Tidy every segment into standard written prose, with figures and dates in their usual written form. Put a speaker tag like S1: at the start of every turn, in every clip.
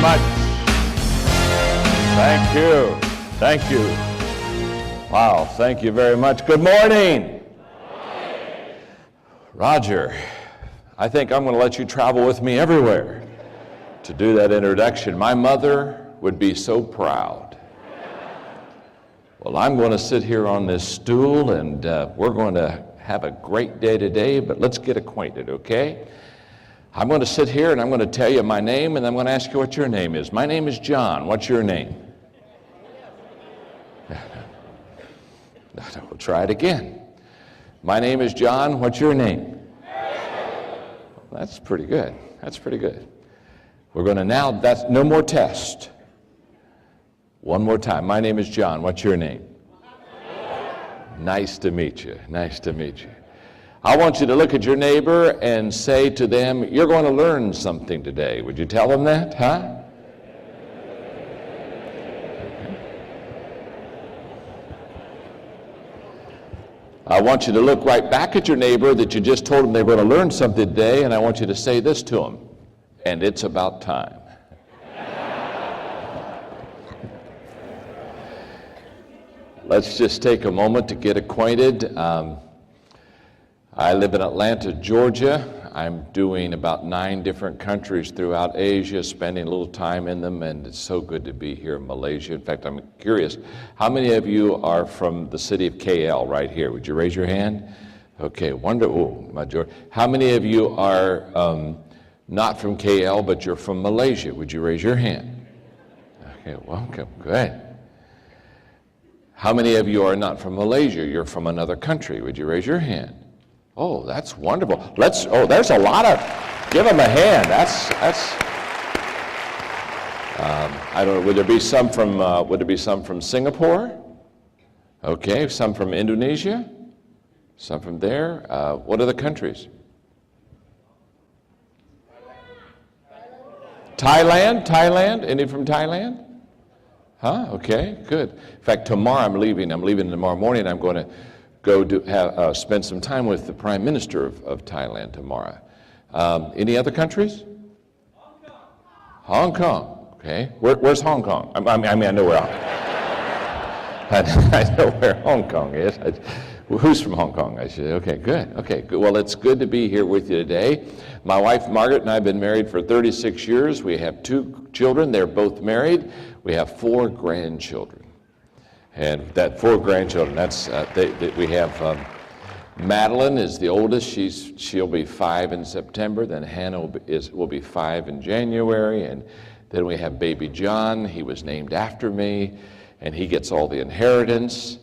S1: much. Thank you. Thank you. Wow, thank you very much. Good morning. Roger, I think I'm going to let you travel with me everywhere to do that introduction. My mother would be so proud. Well, I'm going to sit here on this stool, and we're going to have a great day today, but let's get acquainted, okay? I'm going to sit here, and I'm going to tell you my name, and I'm going to ask you what your name is. My name is John. What's your name? We'll try it again. My name is John. What's your name? That's pretty good. That's pretty good. We're going to now, that's no more test. One more time. My name is John. What's your name? Nice to meet you. Nice to meet you. I want you to look at your neighbor and say to them, you're going to learn something today. Would you tell them that, huh? I want you to look right back at your neighbor that you just told them they were going to learn something today, and I want you to say this to them, and it's about time. Let's just take a moment to get acquainted. I live in Atlanta, Georgia. I'm doing about 9 different countries throughout Asia, spending a little time in them, and it's so good to be here in Malaysia. In fact, I'm curious, how many of you are from the city of KL right here? Would you raise your hand? Okay, majority. How many of you are not from KL, but you're from Malaysia? Would you raise your hand? Okay, welcome, good. How many of you are not from Malaysia? You're from another country. Would you raise your hand? Oh, that's wonderful. There's a lot of, give them a hand. I don't know, would there be some from Singapore? Okay, some from Indonesia? Some from there? What other countries? Thailand? Any from Thailand? Huh? Okay, good. In fact, tomorrow I'm leaving tomorrow morning. I'm going to go spend some time with the Prime Minister of Thailand tomorrow. Any other countries? Hong Kong. Okay. Where's Hong Kong? I know where I know where Hong Kong is. Who's from Hong Kong? I should. Okay, good. Okay, good. Well, it's good to be here with you today. My wife Margaret and I have been married for 36 years. We have 2 children. They're both married. We have 4 grandchildren. And that 4 grandchildren, we have Madeline is the oldest. She'll be 5 in September. Then Hannah will be 5 in January. And then we have baby John. He was named after me, and he gets all the inheritance.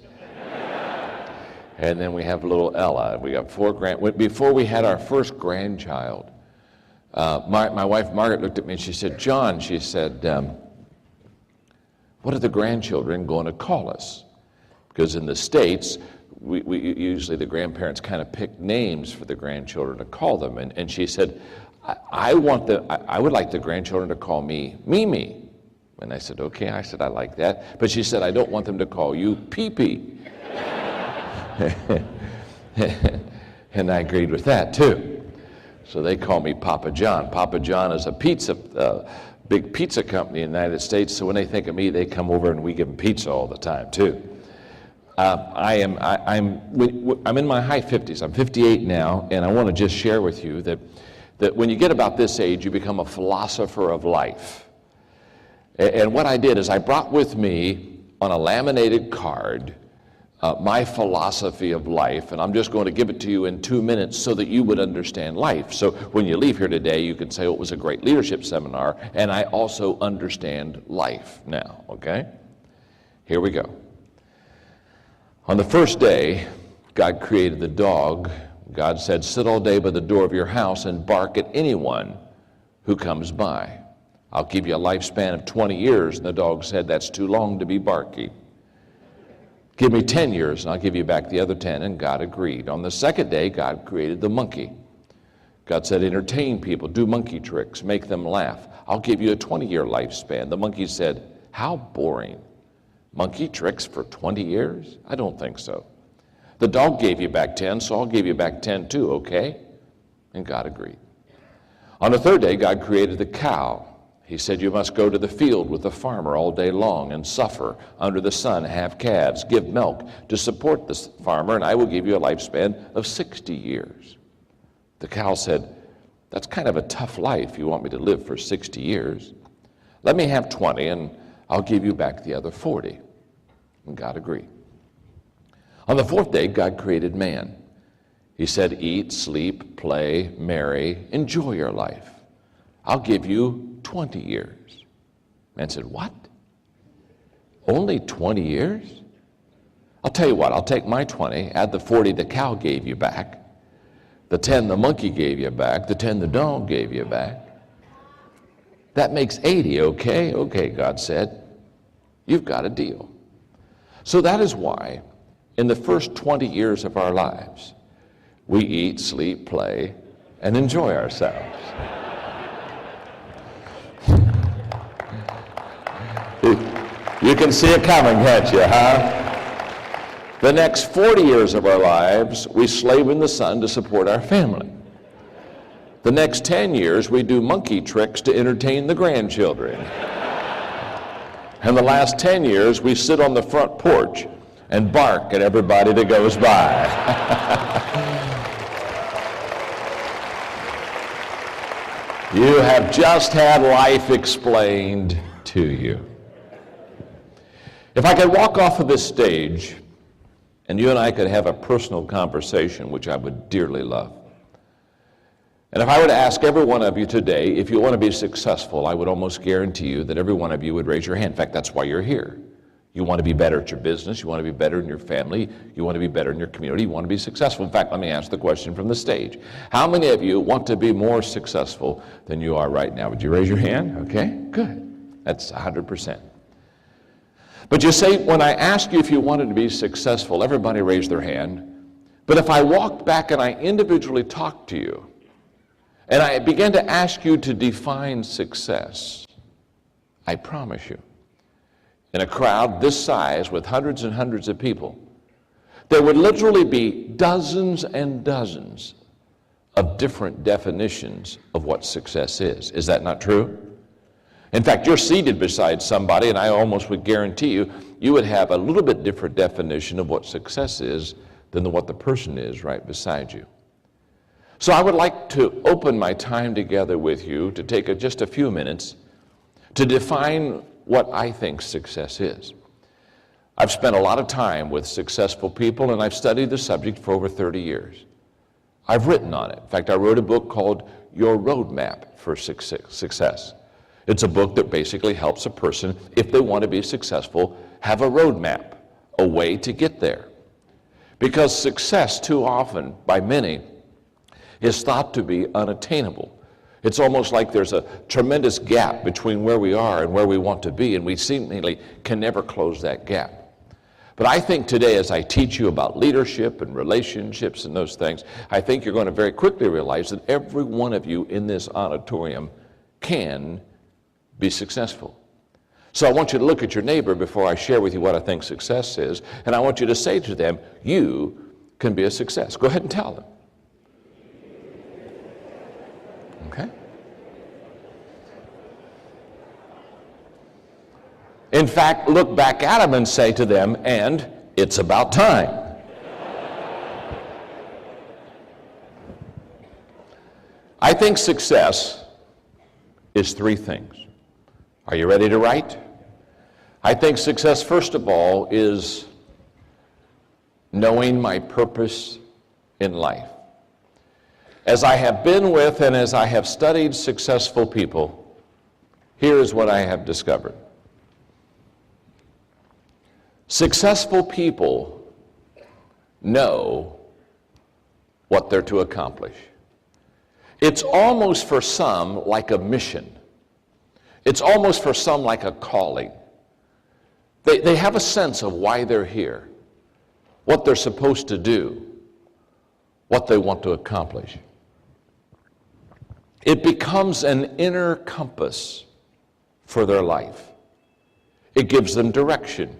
S1: And then we have little Ella. We got 4 before we had our first grandchild, my wife Margaret looked at me and she said, John, she said, what are the grandchildren going to call us? Because in the States, we usually the grandparents kind of pick names for the grandchildren to call them. And she said, I would like the grandchildren to call me Mimi. And I said, okay. I said, I like that. But she said, I don't want them to call you Pee-Pee. And I agreed with that too. So they call me Papa John. Papa John is a big pizza company in the United States, so when they think of me, they come over and we give them pizza all the time too. I'm in my high 50s. I'm 58 now, and I want to just share with you that when you get about this age, you become a philosopher of life. And what I did is I brought with me on a laminated card my philosophy of life, and I'm just going to give it to you in 2 minutes so that you would understand life. So when you leave here today, you can say, oh, it was a great leadership seminar, and I also understand life now, okay? Here we go. On the first day, God created the dog. God said, sit all day by the door of your house and bark at anyone who comes by. I'll give you a lifespan of 20 years, and the dog said, that's too long to be barky. Give me 10 years, and I'll give you back the other 10, and God agreed. On the second day, God created the monkey. God said, entertain people, do monkey tricks, make them laugh. I'll give you a 20-year lifespan. The monkey said, how boring. Monkey tricks for 20 years? I don't think so. The dog gave you back 10, so I'll give you back 10 too, okay? And God agreed. On the third day, God created the cow. He said, you must go to the field with the farmer all day long and suffer under the sun, have calves, give milk to support the farmer, and I will give you a lifespan of 60 years. The cow said, that's kind of a tough life. You want me to live for 60 years. Let me have 20 and I'll give you back the other 40. And God agreed. On the fourth day, God created man. He said, eat, sleep, play, marry, enjoy your life. I'll give you 20 years. Man said, what? Only 20 years? I'll tell you what, I'll take my 20, add the 40 the cow gave you back, the 10 the monkey gave you back, the 10 the dog gave you back. That makes 80, okay? Okay, God said, you've got a deal. So that is why in the first 20 years of our lives, we eat, sleep, play, and enjoy ourselves. You can see it coming, can't you, huh? The next 40 years of our lives, we slave in the sun to support our family. The next 10 years, we do monkey tricks to entertain the grandchildren. And the last 10 years, we sit on the front porch and bark at everybody that goes by. You have just had life explained to you. If I could walk off of this stage and you and I could have a personal conversation, which I would dearly love, and if I were to ask every one of you today, if you want to be successful, I would almost guarantee you that every one of you would raise your hand. In fact, that's why you're here. You want to be better at your business. You want to be better in your family. You want to be better in your community. You want to be successful. In fact, let me ask the question from the stage. How many of you want to be more successful than you are right now? Would you raise your hand? Okay, good. That's 100%. But you say, when I ask you if you wanted to be successful, everybody raised their hand. But if I walked back and I individually talked to you, and I began to ask you to define success, I promise you, in a crowd this size with hundreds and hundreds of people, there would literally be dozens and dozens of different definitions of what success is. Is that not true? In fact, you're seated beside somebody, and I almost would guarantee you, you would have a little bit different definition of what success is than what the person is right beside you. So I would like to open my time together with you to take just a few minutes to define what I think success is. I've spent a lot of time with successful people, and I've studied the subject for over 30 years. I've written on it. In fact, I wrote a book called Your Roadmap for Success. It's a book that basically helps a person, if they want to be successful, have a roadmap, a way to get there. Because success, too often, by many, is thought to be unattainable. It's almost like there's a tremendous gap between where we are and where we want to be, and we seemingly can never close that gap. But I think today, as I teach you about leadership and relationships and those things, I think you're going to very quickly realize that every one of you in this auditorium can be successful. So I want you to look at your neighbor before I share with you what I think success is, and I want you to say to them, you can be a success. Go ahead and tell them. Okay? In fact, look back at them and say to them, and it's about time. I think success is three things. Are you ready to write? I think success, first of all, is knowing my purpose in life. As I have been with and as I have studied successful people, here is what I have discovered. Successful people know what they're to accomplish. It's almost for some like a mission. It's almost for some like a calling. They have a sense of why they're here, what they're supposed to do, what they want to accomplish. It becomes an inner compass for their life. It gives them direction.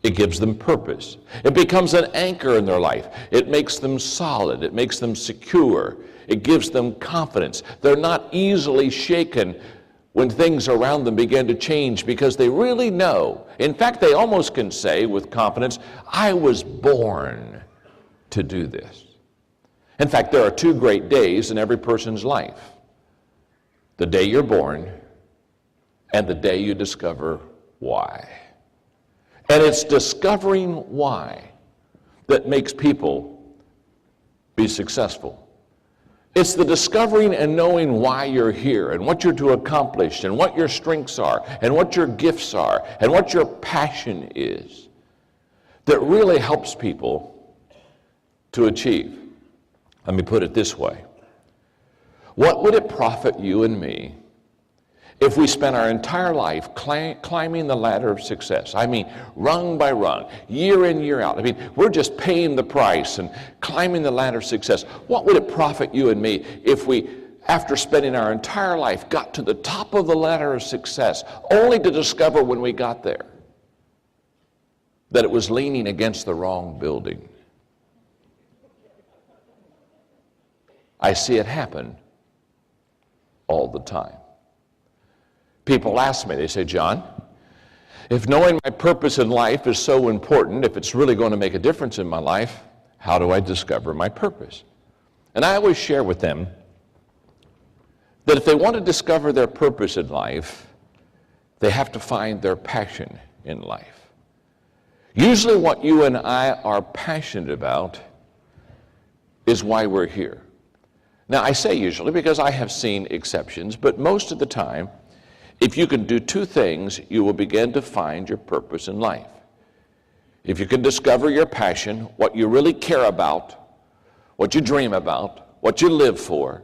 S1: It gives them purpose. It becomes an anchor in their life. It makes them solid. It makes them secure. It gives them confidence. They're not easily shaken when things around them begin to change, because they really know. In fact, they almost can say with confidence, I was born to do this. In fact, there are two great days in every person's life. The day you're born and the day you discover why. And it's discovering why that makes people be successful. It's the discovering and knowing why you're here and what you're to accomplish and what your strengths are and what your gifts are and what your passion is that really helps people to achieve. Let me put it this way. What would it profit you and me if we spent our entire life climbing the ladder of success? I mean, rung by rung, year in, year out. I mean, we're just paying the price and climbing the ladder of success. What would it profit you and me if we, after spending our entire life, got to the top of the ladder of success, only to discover when we got there that it was leaning against the wrong building? I see it happen all the time. People ask me, they say, John, if knowing my purpose in life is so important, if it's really going to make a difference in my life, how do I discover my purpose? And I always share with them that if they want to discover their purpose in life, they have to find their passion in life. Usually what you and I are passionate about is why we're here. Now, I say usually because I have seen exceptions, but most of the time, if you can do two things, you will begin to find your purpose in life. If you can discover your passion, what you really care about, what you dream about, what you live for,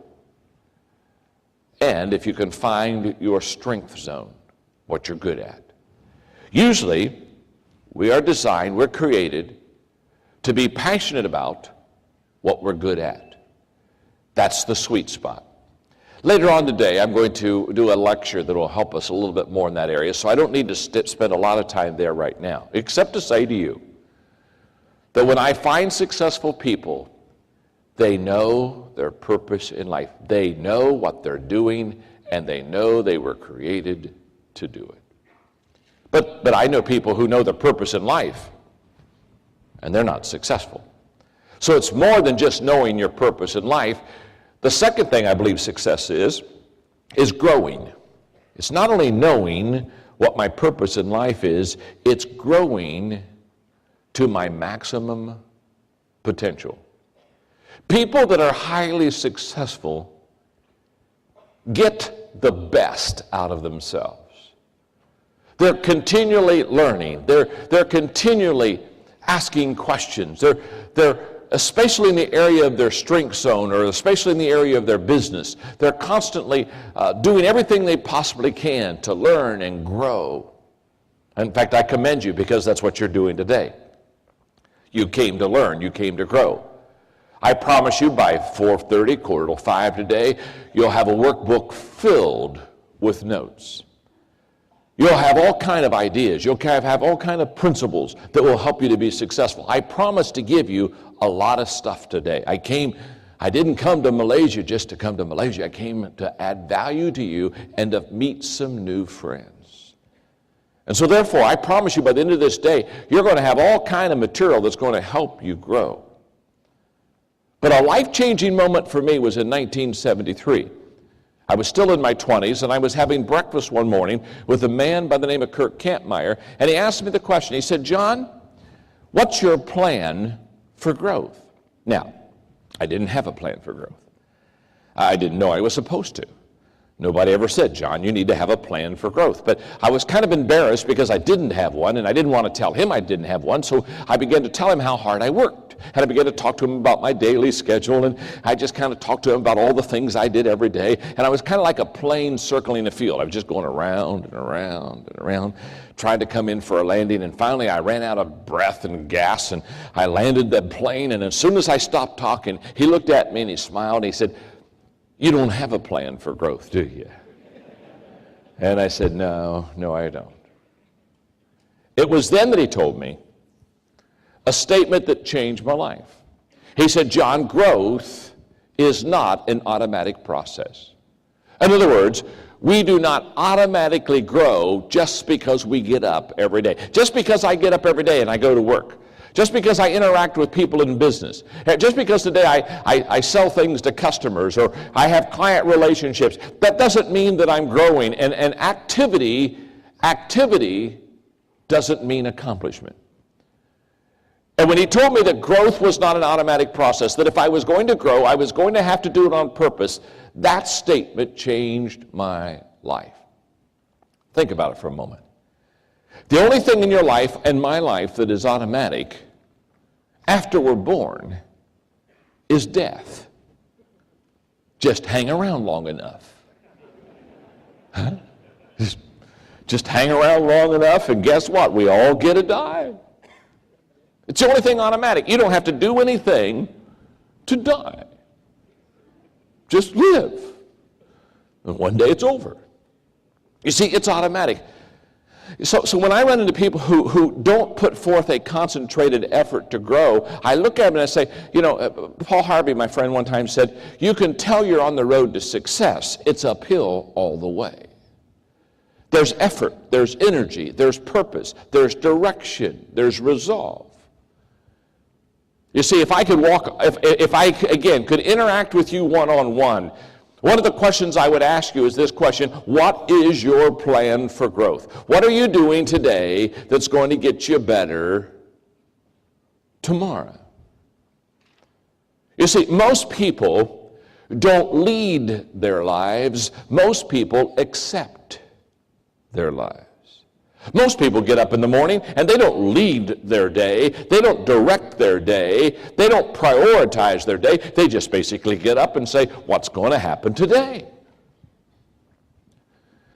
S1: and if you can find your strength zone, what you're good at. Usually, we are designed, we're created to be passionate about what we're good at. That's the sweet spot. Later on today, I'm going to do a lecture that will help us a little bit more in that area, so I don't need to spend a lot of time there right now, except to say to you that when I find successful people, they know their purpose in life. They know what they're doing, and they know they were created to do it. But I know people who know their purpose in life, and they're not successful. So it's more than just knowing your purpose in life. The second thing I believe success is growing. It's not only knowing what my purpose in life is, it's growing to my maximum potential. People that are highly successful get the best out of themselves. They're continually learning. They're continually asking questions. They're especially in the area of their strength zone, or especially in the area of their business. They're constantly doing everything they possibly can to learn and grow. In fact, I commend you, because that's what you're doing today. You came to learn. You came to grow. I promise you by 4:30, 4:45 today, you'll have a workbook filled with notes. You'll have all kind of ideas. You'll have all kind of principles that will help you to be successful. I promise to give you a lot of stuff today. I didn't come to Malaysia just to come to Malaysia. I came to add value to you and to meet some new friends. And so therefore, I promise you by the end of this day, you're going to have all kind of material that's going to help you grow. But a life-changing moment for me was in 1973. I was still in my 20s, and I was having breakfast one morning with a man by the name of Kirk Campmeyer, and he asked me the question. He said, John, what's your plan for growth? Now, I didn't have a plan for growth. I didn't know I was supposed to. Nobody ever said, John, you need to have a plan for growth. But I was kind of embarrassed because I didn't have one, and I didn't want to tell him I didn't have one, so I began to tell him how hard I worked. And I began to talk to him about my daily schedule, and I just kind of talked to him about all the things I did every day. And I was kind of like a plane circling a field. I was just going around and around and around, trying to come in for a landing. And finally, I ran out of breath and gas, and I landed that plane. And as soon as I stopped talking, he looked at me and he smiled, and he said, you don't have a plan for growth, do you? And I said, no, I don't. It was then that he told me a statement that changed my life. He said, John, growth is not an automatic process. In other words, we do not automatically grow just because we get up every day. Just because I get up every day and I go to work. Just because I interact with people in business. Just because today I sell things to customers or I have client relationships, that doesn't mean that I'm growing. And activity doesn't mean accomplishment. And when he told me that growth was not an automatic process, that if I was going to grow, I was going to have to do it on purpose, that statement changed my life. Think about it for a moment. The only thing in your life and my life that is automatic after we're born is death. Just hang around long enough. Huh? Just hang around long enough, and guess what? We all get to die. It's the only thing automatic. You don't have to do anything to die. Just live. And one day it's over. You see, it's automatic. So when I run into people who don't put forth a concentrated effort to grow, I look at them and I say, Paul Harvey, my friend, one time said, you can tell you're on the road to success. It's uphill all the way. There's effort, there's energy, there's purpose, there's direction, there's resolve. You see, if I could if I, again, could interact with you one-on-one, one of the questions I would ask you is this question: what is your plan for growth? What are you doing today that's going to get you better tomorrow? You see, most people don't lead their lives. Most people accept their lives. Most people get up in the morning and they don't lead their day. They don't direct their day. They don't prioritize their day. They just basically get up and say, what's going to happen today?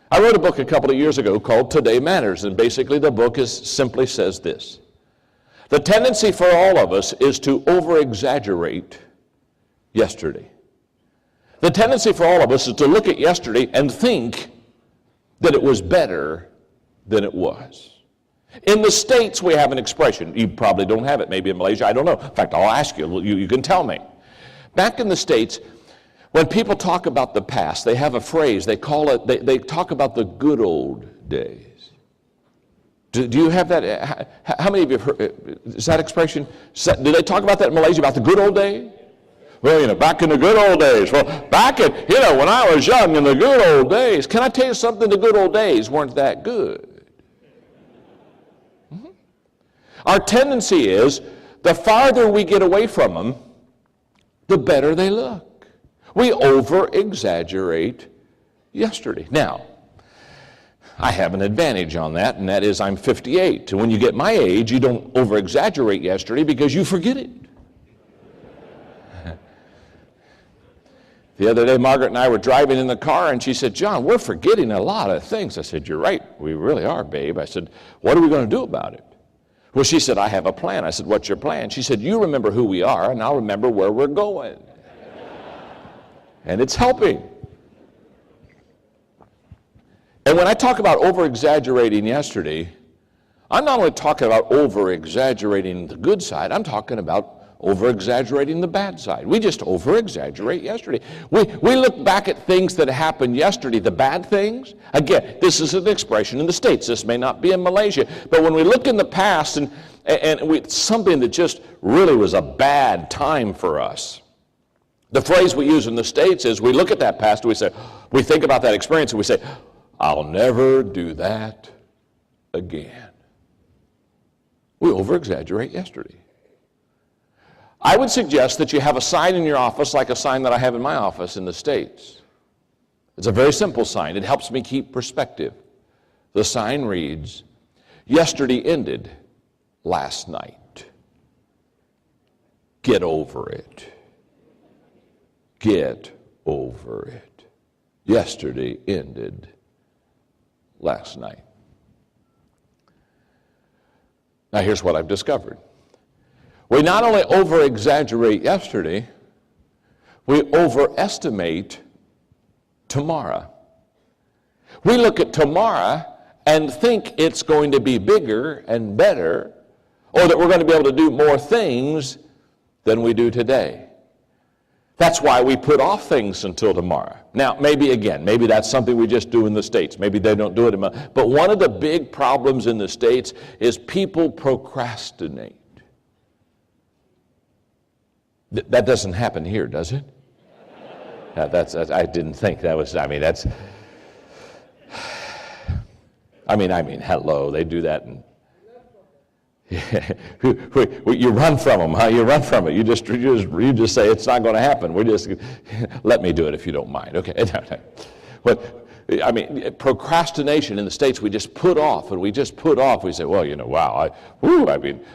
S1: I wrote a book a couple of years ago called Today Matters, and basically the book simply says this. The tendency for all of us is to over-exaggerate yesterday. The tendency for all of us is to look at yesterday and think that it was better than it was. In the States, we have an expression. You probably don't have it. Maybe in Malaysia, I don't know. In fact, I'll ask you. You can tell me. Back in the States, when people talk about the past, they have a phrase. They call it, they talk about the good old days. Do you have that? How many of you have heard, is that expression? Do they talk about that in Malaysia, about the good old days? Well, back in the good old days. Well, back in, when I was young in the good old days. Can I tell you something? The good old days weren't that good. Our tendency is, the farther we get away from them, the better they look. We over-exaggerate yesterday. Now, I have an advantage on that, and that is I'm 58. And when you get my age, you don't over-exaggerate yesterday because you forget it. The other day, Margaret and I were driving in the car, and she said, John, we're forgetting a lot of things. I said, you're right. We really are, babe. I said, what are we going to do about it? Well, she said, I have a plan. I said, what's your plan? She said, you remember who we are, and I'll remember where we're going. And it's helping. And when I talk about over-exaggerating yesterday, I'm not only talking about over-exaggerating the good side, I'm talking about over-exaggerating the bad side. We just over-exaggerate yesterday. We look back at things that happened yesterday, the bad things. Again, this is an expression in the States. This may not be in Malaysia. But when we look in the past and something that just really was a bad time for us, the phrase we use in the States is we look at that past, we think about that experience, and we say, I'll never do that again. We over-exaggerate yesterday. I would suggest that you have a sign in your office like a sign that I have in my office in the States. It's a very simple sign. It helps me keep perspective. The sign reads, yesterday ended last night. Get over it. Get over it. Yesterday ended last night. Now here's what I've discovered. We not only over-exaggerate yesterday, we overestimate tomorrow. We look at tomorrow and think it's going to be bigger and better, or that we're going to be able to do more things than we do today. That's why we put off things until tomorrow. Now, maybe that's something we just do in the States. Maybe they don't do it. But one of the big problems in the States is people procrastinate. That doesn't happen here, does it? I didn't think that was, hello, they do that. You run from them, huh? You run from it. You just say it's not going to happen. Let me do it if you don't mind. Okay. But procrastination in the States, we just put off, and we just put off. We say, well,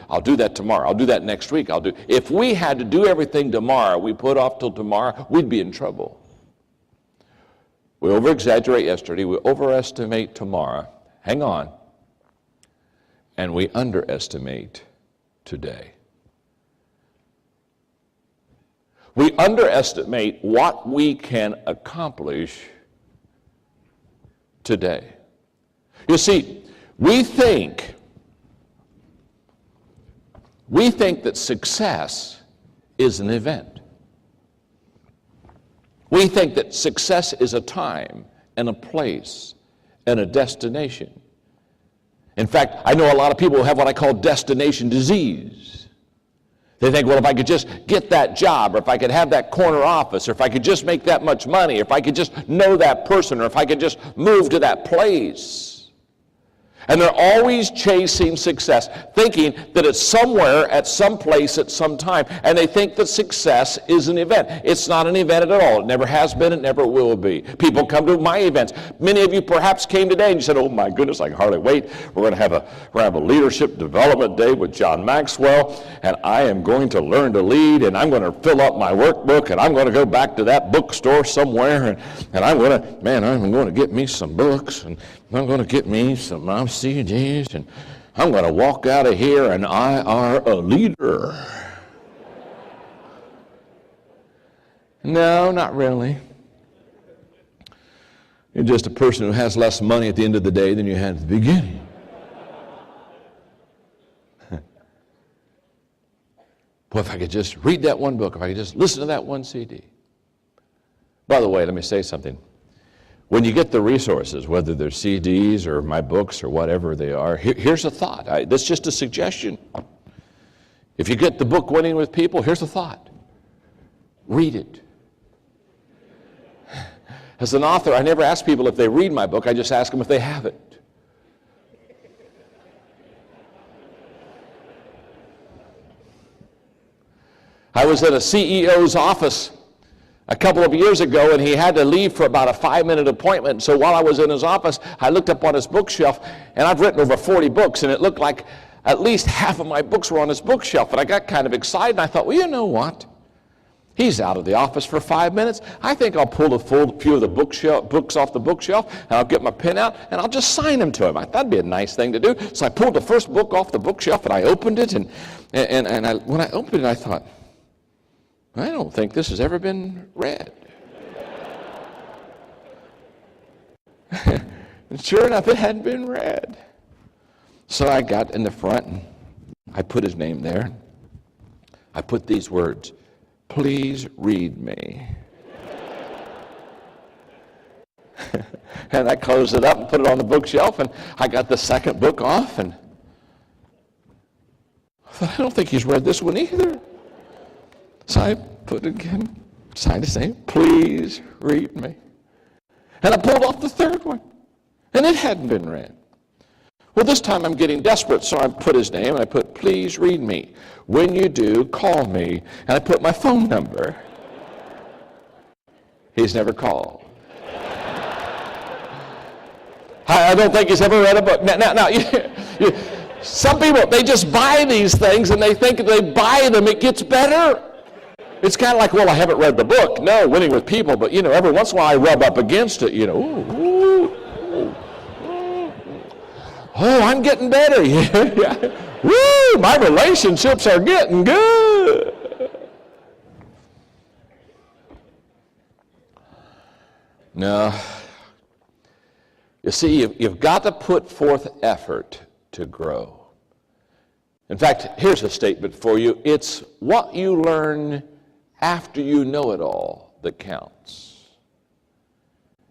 S1: I'll do that tomorrow. I'll do that next week. If we had to do everything tomorrow, we put off till tomorrow, we'd be in trouble. We over-exaggerate yesterday. We overestimate tomorrow. Hang on. And we underestimate today. We underestimate what we can accomplish today. You see, we think that success is an event. We think that success is a time and a place and a destination. In fact, I know a lot of people who have what I call destination disease. They think, well, if I could just get that job, or if I could have that corner office, or if I could just make that much money, or if I could just know that person, or if I could just move to that place. And they're always chasing success, thinking that it's somewhere, at some place, at some time, and they think that success is an event. It's not an event at all. It never has been. It never will be. People come to my events. Many of you perhaps came today and you said, oh my goodness, I can hardly wait. We're going to have a leadership development day with John Maxwell, and I am going to learn to lead, and I'm going to fill up my workbook, and I'm going to go back to that bookstore somewhere, and I'm going to get me some books, and I'm going to get me some CDs, and I'm going to walk out of here, and I are a leader. No, not really. You're just a person who has less money at the end of the day than you had at the beginning. Boy, if I could just read that one book, if I could just listen to that one CD. By the way, let me say something. When you get the resources, whether they're CDs or my books or whatever they are, here's a thought. That's just a suggestion. If you get the book Winning with People, here's a thought. Read it. As an author, I never ask people if they read my book. I just ask them if they have it. I was at a CEO's office a couple of years ago, and he had to leave for about a 5-minute appointment. So while I was in his office, I looked up on his bookshelf, and I've written over 40 books, and it looked like at least half of my books were on his bookshelf. And I got kind of excited, and I thought, well, you know what? He's out of the office for 5 minutes. I think I'll pull a few of the books off the bookshelf, and I'll get my pen out, and I'll just sign them to him. I thought that'd be a nice thing to do. So I pulled the first book off the bookshelf, and I opened it, and when I opened it, I thought, I don't think this has ever been read. And sure enough, it hadn't been read. So I got in the front, and I put his name there. I put these words, please read me. And I closed it up and put it on the bookshelf, and I got the second book off, and I thought, I don't think he's read this one either. So I put it again, signed to say, please read me. And I pulled off the third one, and it hadn't been read. Well, this time I'm getting desperate, so I put his name, and I put, please read me. When you do, call me. And I put my phone number. He's never called. I don't think he's ever read a book. Now some people, they just buy these things, and they think if they buy them, it gets better. It's kind of like, well, I haven't read the book. No, Winning with People, but, every once in a while I rub up against it, Oh, I'm getting better. Yeah. Woo, my relationships are getting good. No. You see, you've got to put forth effort to grow. In fact, here's a statement for you. It's what you learn after you know it all that counts.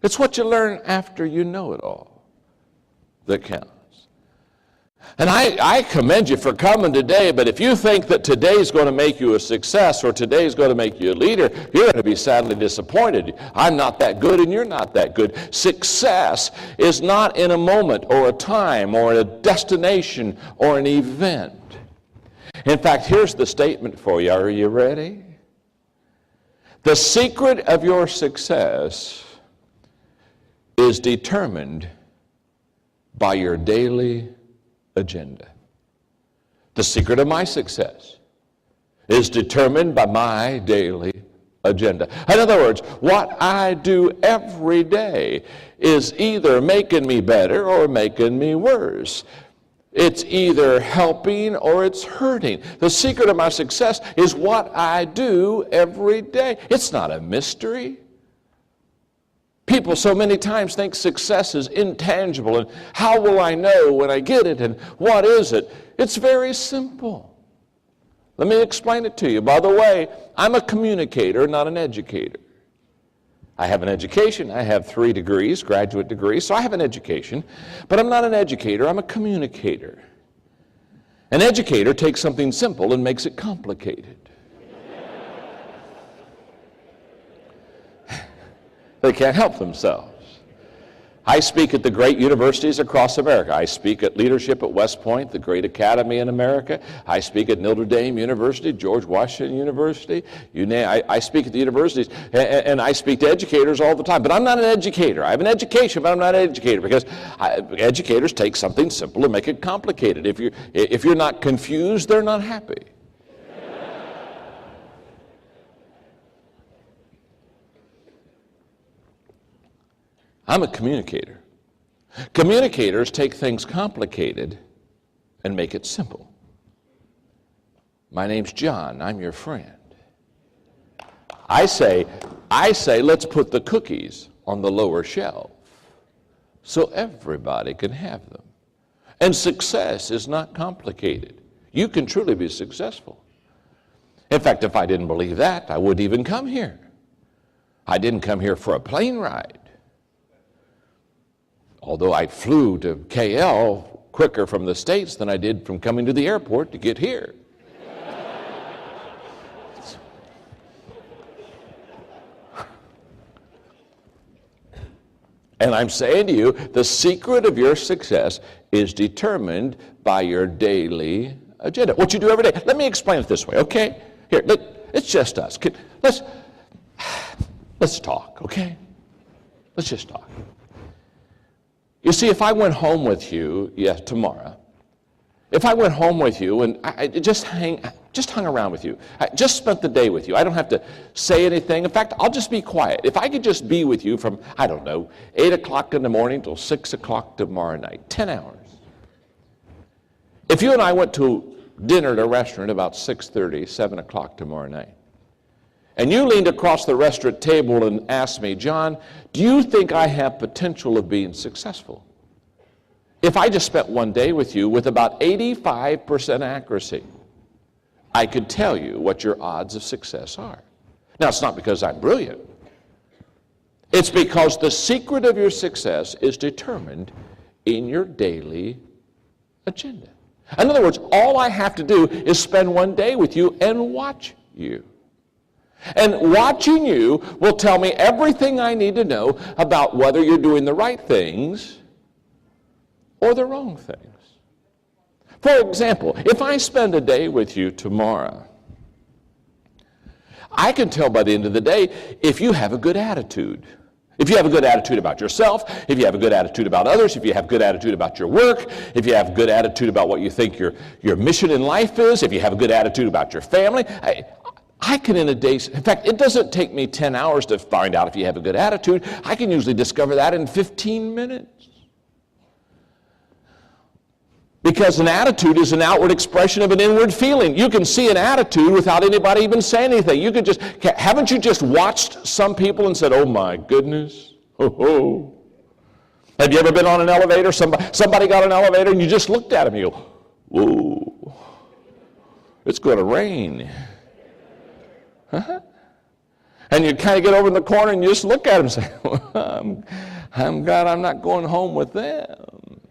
S1: It's what you learn after you know it all that counts. And I commend you for coming today, but if you think that today's going to make you a success or today's going to make you a leader, you're going to be sadly disappointed. I'm not that good and you're not that good. Success is not in a moment or a time or a destination or an event. In fact, here's the statement for you. Are you ready? The secret of your success is determined by your daily agenda. The secret of my success is determined by my daily agenda. In other words, what I do every day is either making me better or making me worse. It's either helping or it's hurting. The secret of my success is what I do every day. It's not a mystery. People so many times think success is intangible, and how will I know when I get it, and what is it? It's very simple. Let me explain it to you. By the way, I'm a communicator, not an educator. I have an education. I have 3 degrees, graduate degrees, so I have an education, but I'm not an educator. I'm a communicator. An educator takes something simple and makes it complicated. They can't help themselves. I speak at the great universities across America. I speak at Leadership at West Point, the great academy in America. I speak at Notre Dame University, George Washington University. I speak at the universities, and I speak to educators all the time. But I'm not an educator. I have an education, but I'm not an educator, because educators take something simple and make it complicated. If you're not confused, they're not happy. I'm a communicator. Communicators take things complicated and make it simple. My name's John. I'm your friend. I say, let's put the cookies on the lower shelf so everybody can have them. And success is not complicated. You can truly be successful. In fact, if I didn't believe that, I wouldn't even come here. I didn't come here for a plane ride. Although I flew to KL quicker from the States than I did from coming to the airport to get here. And I'm saying to you, the secret of your success is determined by your daily agenda. What you do every day. Let me explain it this way, okay? Here, it's just us. Let's talk, okay? Let's just talk. You see, if I went home with you, tomorrow, if I went home with you and I just hung around with you, I just spent the day with you, I don't have to say anything. In fact, I'll just be quiet. If I could just be with you from, 8 o'clock in the morning till 6 o'clock tomorrow night, 10 hours. If you and I went to dinner at a restaurant about 6:30, 7 o'clock tomorrow night, and you leaned across the restaurant table and asked me, John, do you think I have potential of being successful? If I just spent one day with you with about 85% accuracy, I could tell you what your odds of success are. Now, it's not because I'm brilliant. It's because the secret of your success is determined in your daily agenda. In other words, all I have to do is spend one day with you and watch you. And watching you will tell me everything I need to know about whether you're doing the right things or the wrong things. For example, if I spend a day with you tomorrow, I can tell by the end of the day if you have a good attitude. If you have a good attitude about yourself, if you have a good attitude about others, if you have a good attitude about your work, if you have a good attitude about what you think your mission in life is, if you have a good attitude about your family, I can in a day, in fact, it doesn't take me 10 hours to find out if you have a good attitude. I can usually discover that in 15 minutes. Because an attitude is an outward expression of an inward feeling. You can see an attitude without anybody even saying anything. Haven't you just watched some people and said, oh my goodness, oh. Have you ever been on an elevator? Somebody got an elevator and you just looked at them and you go, whoa, it's going to rain. And you kind of get over in the corner and you just look at them and say, well, I'm glad I'm not going home with them.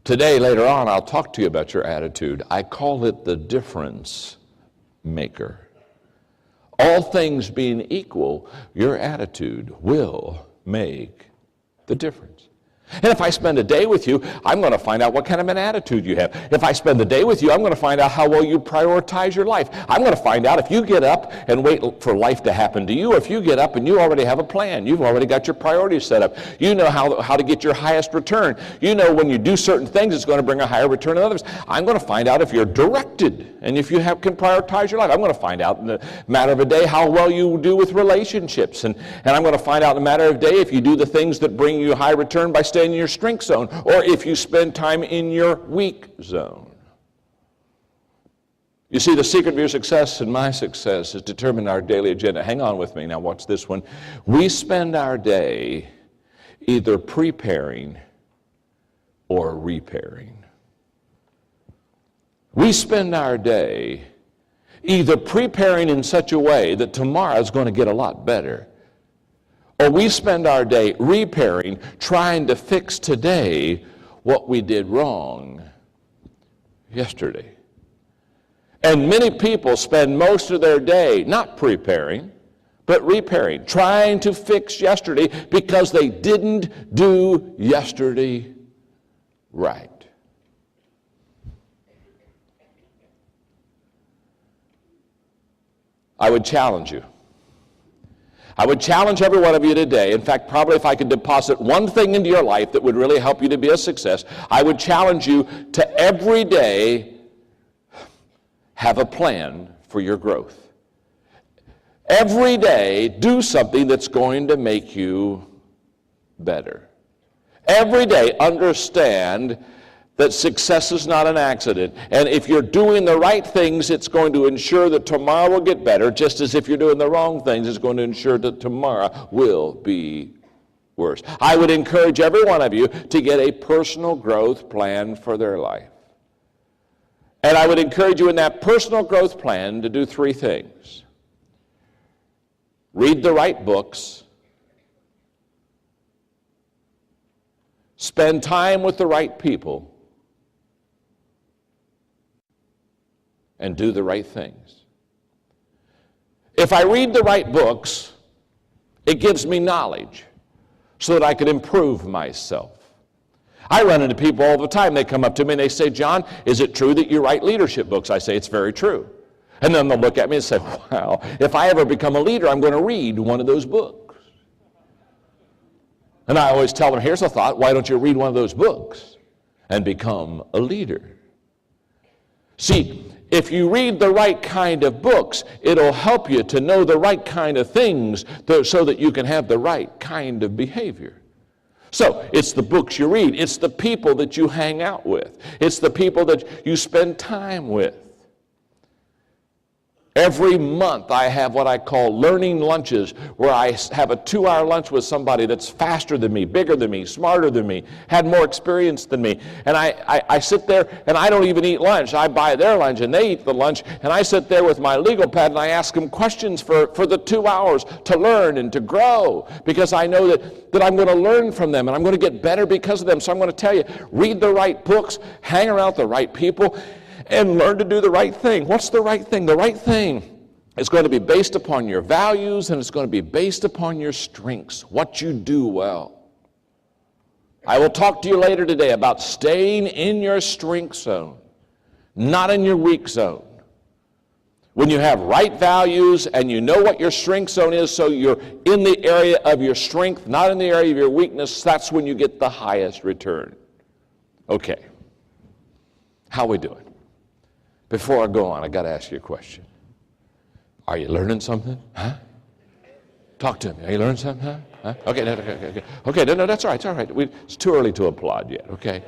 S1: Today, later on, I'll talk to you about your attitude. I call it the difference maker. All things being equal, your attitude will make the difference. And if I spend a day with you, I'm going to find out what kind of an attitude you have. If I spend the day with you, I'm going to find out how well you prioritize your life. I'm going to find out if you get up and wait for life to happen to you, or if you get up and you already have a plan. You've already got your priorities set up. You know how to get your highest return. You know when you do certain things, it's going to bring a higher return than others. I'm going to find out if you're directed and if you can prioritize your life. I'm going to find out in the matter of a day how well you do with relationships. And I'm going to find out in a matter of a day if you do the things that bring you high return by staying in your strength zone, or if you spend time in your weak zone. You see, the secret of your success and my success is determined our daily agenda. Hang on with me now, watch this one. We spend our day either preparing or repairing. We spend our day either preparing in such a way that tomorrow is going to get a lot better, or we spend our day repairing, trying to fix today what we did wrong yesterday. And many people spend most of their day not preparing, but repairing, trying to fix yesterday because they didn't do yesterday right. I would challenge you. I would challenge every one of you today. In fact, probably if I could deposit one thing into your life that would really help you to be a success, I would challenge you to every day have a plan for your growth. Every day, do something that's going to make you better. Every day, understand that success is not an accident. And if you're doing the right things, it's going to ensure that tomorrow will get better, just as if you're doing the wrong things, it's going to ensure that tomorrow will be worse. I would encourage every one of you to get a personal growth plan for their life. And I would encourage you in that personal growth plan to do three things. Read the right books. Spend time with the right people. And do the right things. If I read the right books, it gives me knowledge so that I can improve myself. I run into people all the time. They come up to me and they say, John, is it true that you write leadership books? I say, it's very true. And then they'll look at me and say, wow, if I ever become a leader, I'm going to read one of those books. And I always tell them, here's a thought, why don't you read one of those books and become a leader? See, if you read the right kind of books, it'll help you to know the right kind of things so that you can have the right kind of behavior. So it's the books you read. It's the people that you hang out with. It's the people that you spend time with. Every month I have what I call learning lunches, where I have a 2-hour lunch with somebody that's faster than me, bigger than me, smarter than me, had more experience than me. And I sit there and I don't even eat lunch. I buy their lunch and they eat the lunch. And I sit there with my legal pad and I ask them questions for the 2 hours to learn and to grow, because I know that I'm going to learn from them and I'm going to get better because of them. So I'm going to tell you, read the right books, hang around with the right people, and learn to do the right thing. What's the right thing? The right thing is going to be based upon your values, and it's going to be based upon your strengths, what you do well. I will talk to you later today about staying in your strength zone, not in your weak zone. When you have right values and you know what your strength zone is, so you're in the area of your strength, not in the area of your weakness, that's when you get the highest return. Okay. How we doing? Before I go on, I got to ask you a question. Are you learning something? Huh? Talk to me. Are you learning something? Huh? Okay, no, that's all right. It's all right. It's too early to applaud yet, okay?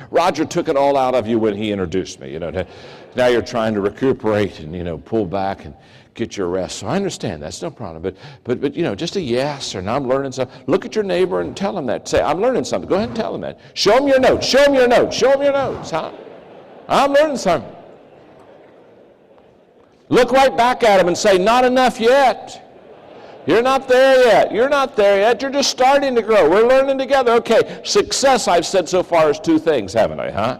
S1: Roger took it all out of you when he introduced me. Now you're trying to recuperate and, pull back and get your rest. So I understand. That's no problem. But just a yes or no, I'm learning something. Look at your neighbor and tell him that. Say, I'm learning something. Go ahead and tell him that. Show him your notes. Show him your notes. Show him your notes, huh? I'm learning something. Look right back at them and say, not enough yet. You're not there yet. You're not there yet. You're just starting to grow. We're learning together. Okay, success, I've said so far, is two things, haven't I, huh?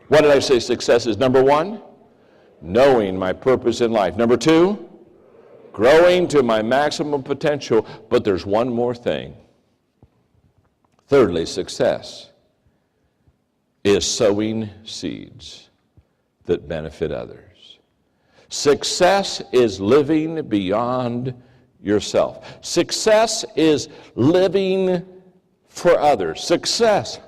S1: What did I say success is? Number one, knowing my purpose in life. Number two, growing to my maximum potential. But there's one more thing. Thirdly, success is sowing seeds that benefit others. Success is living beyond yourself. Success is living for others. Success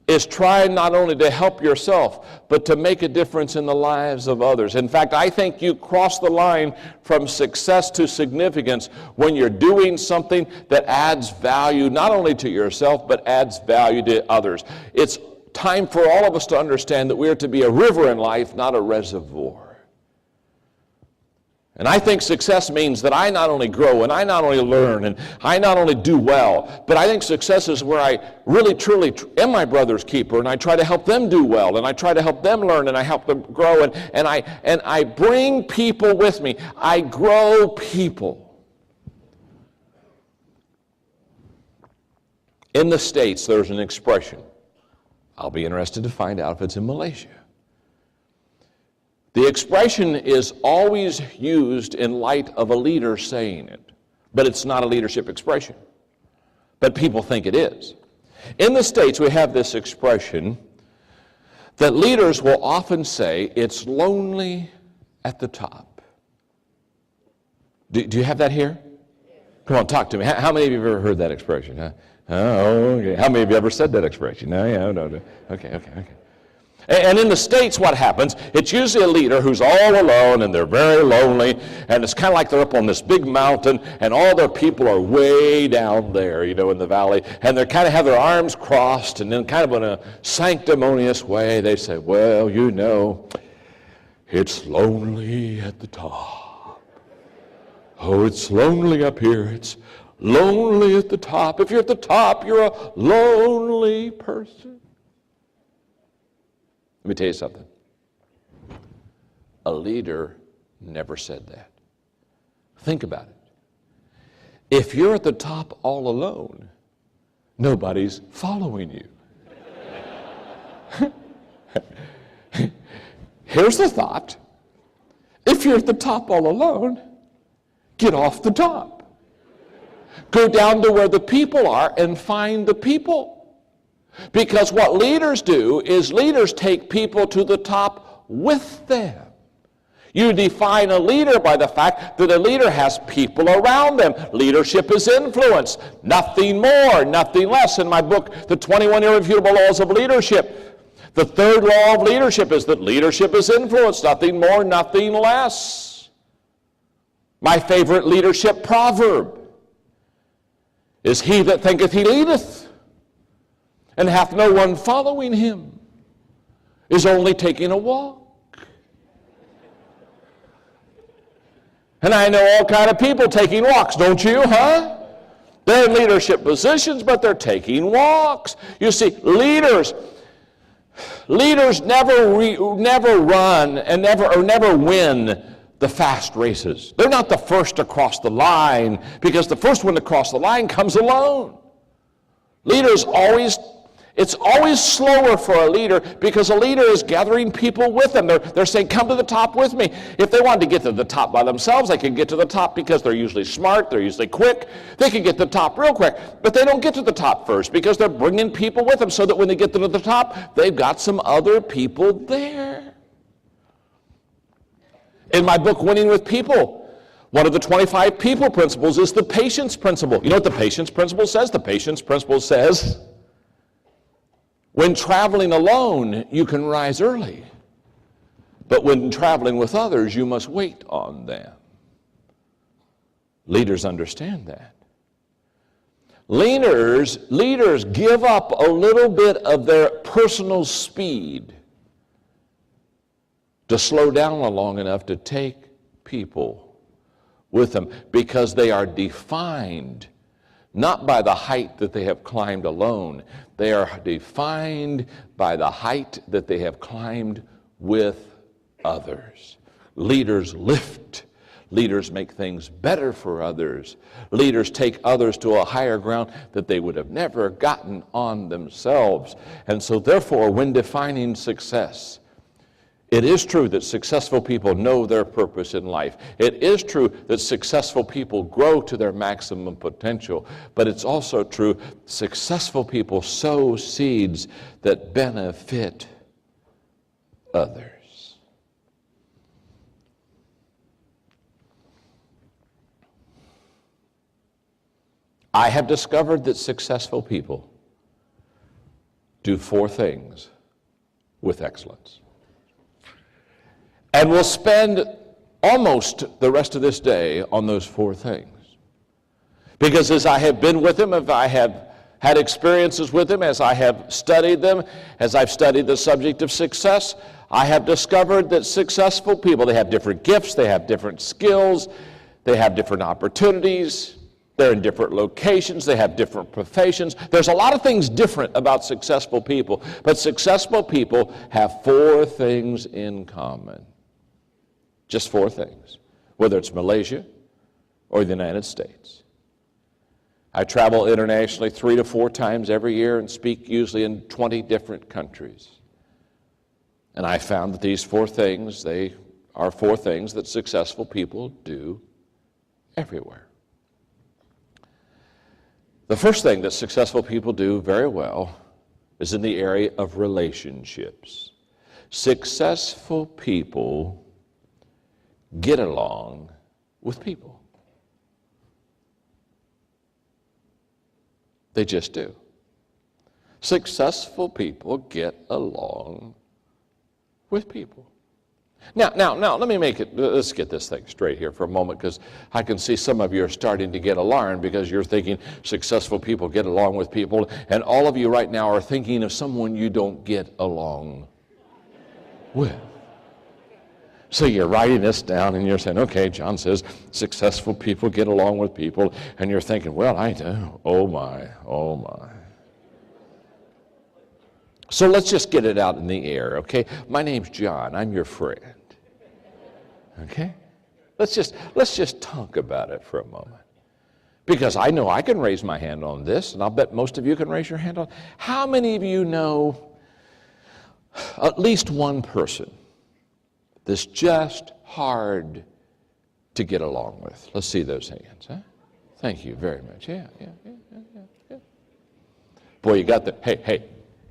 S1: is trying not only to help yourself, but to make a difference in the lives of others. In fact, I think you cross the line from success to significance when you're doing something that adds value not only to yourself, but adds value to others. It's time for all of us to understand that we are to be a river in life, not a reservoir. And I think success means that I not only grow and I not only learn and I not only do well, but I think success is where I really truly am my brother's keeper, and I try to help them do well, and I try to help them learn, and I help them grow, and I bring people with me. I grow people. In the States, there's an expression. I'll be interested to find out if it's in Malaysia. The expression is always used in light of a leader saying it, but it's not a leadership expression. But people think it is. In the States, we have this expression that leaders will often say, it's lonely at the top. Do you have that here? Come on, talk to me. How many of you have ever heard that expression? Huh? Oh, okay. How many of you ever said that expression? No, yeah, no. Okay. And in the States, what happens, it's usually a leader who's all alone and they're very lonely, and it's kind of like they're up on this big mountain and all their people are way down there, in the valley, and they kind of have their arms crossed, and then kind of in a sanctimonious way, they say, well, it's lonely at the top. Oh, it's lonely up here. It's lonely at the top. If you're at the top, you're a lonely person. Let me tell you something. A leader never said that. Think about it. If you're at the top all alone, nobody's following you. Here's the thought. If you're at the top all alone, get off the top. Go down to where the people are and find the people. Because what leaders do is leaders take people to the top with them. You define a leader by the fact that a leader has people around them. Leadership is influence. Nothing more, nothing less. In my book, The 21 Irrefutable Laws of Leadership, the third law of leadership is that leadership is influence. Nothing more, nothing less. My favorite leadership proverb is, he that thinketh he leadeth and hath no one following him is only taking a walk. And I know all kind of people taking walks, don't you, huh? They're in leadership positions, but they're taking walks. You see, leaders never run and never win the fast races. They're not the first to cross the line, because the first one to cross the line comes alone. It's always slower for a leader, because a leader is gathering people with them. They're saying, come to the top with me. If they wanted to get to the top by themselves, they could get to the top because they're usually smart, they're usually quick. They can get to the top real quick. But they don't get to the top first because they're bringing people with them, so that when they get to the top, they've got some other people there. In my book, Winning with People, one of the 25 people principles is the patience principle. You know what the patience principle says? The patience principle says, when traveling alone, you can rise early. But when traveling with others, you must wait on them. Leaders understand that. Leaders give up a little bit of their personal speed to slow down long enough to take people with them, because they are defined not by the height that they have climbed alone. They are defined by the height that they have climbed with others. Leaders lift. Leaders make things better for others. Leaders take others to a higher ground that they would have never gotten on themselves. And so therefore, when defining success, it is true that successful people know their purpose in life. It is true that successful people grow to their maximum potential. But it's also true successful people sow seeds that benefit others. I have discovered that successful people do 4 things with excellence. And we'll spend almost the rest of this day on those 4 things. Because as I have been with them, if I have had experiences with them, as I have studied them, as I've studied the subject of success, I have discovered that successful people, they have different gifts, they have different skills, they have different opportunities, they're in different locations, they have different professions. There's a lot of things different about successful people, but successful people have 4 things in common. Just 4 things, whether it's Malaysia or the United States. I travel internationally 3 to 4 times every year and speak usually in 20 different countries. And I found that these 4 things, they are 4 things that successful people do everywhere. The first thing that successful people do very well is in the area of relationships. Successful people get along with people. They just do. Successful people get along with people. Now, let's get this thing straight here for a moment, because I can see some of you are starting to get alarmed because you're thinking successful people get along with people, and all of you right now are thinking of someone you don't get along with. So you're writing this down and you're saying, okay, John says successful people get along with people, and you're thinking, well, I do. Oh my. So let's just get it out in the air, okay? My name's John. I'm your friend. Okay? Let's just talk about it for a moment. Because I know I can raise my hand on this, and I'll bet most of you can raise your hand on. How many of you know at least one person that's just hard to get along with? Let's see those hands, huh? Thank you very much. Yeah. Boy, you got the, hey.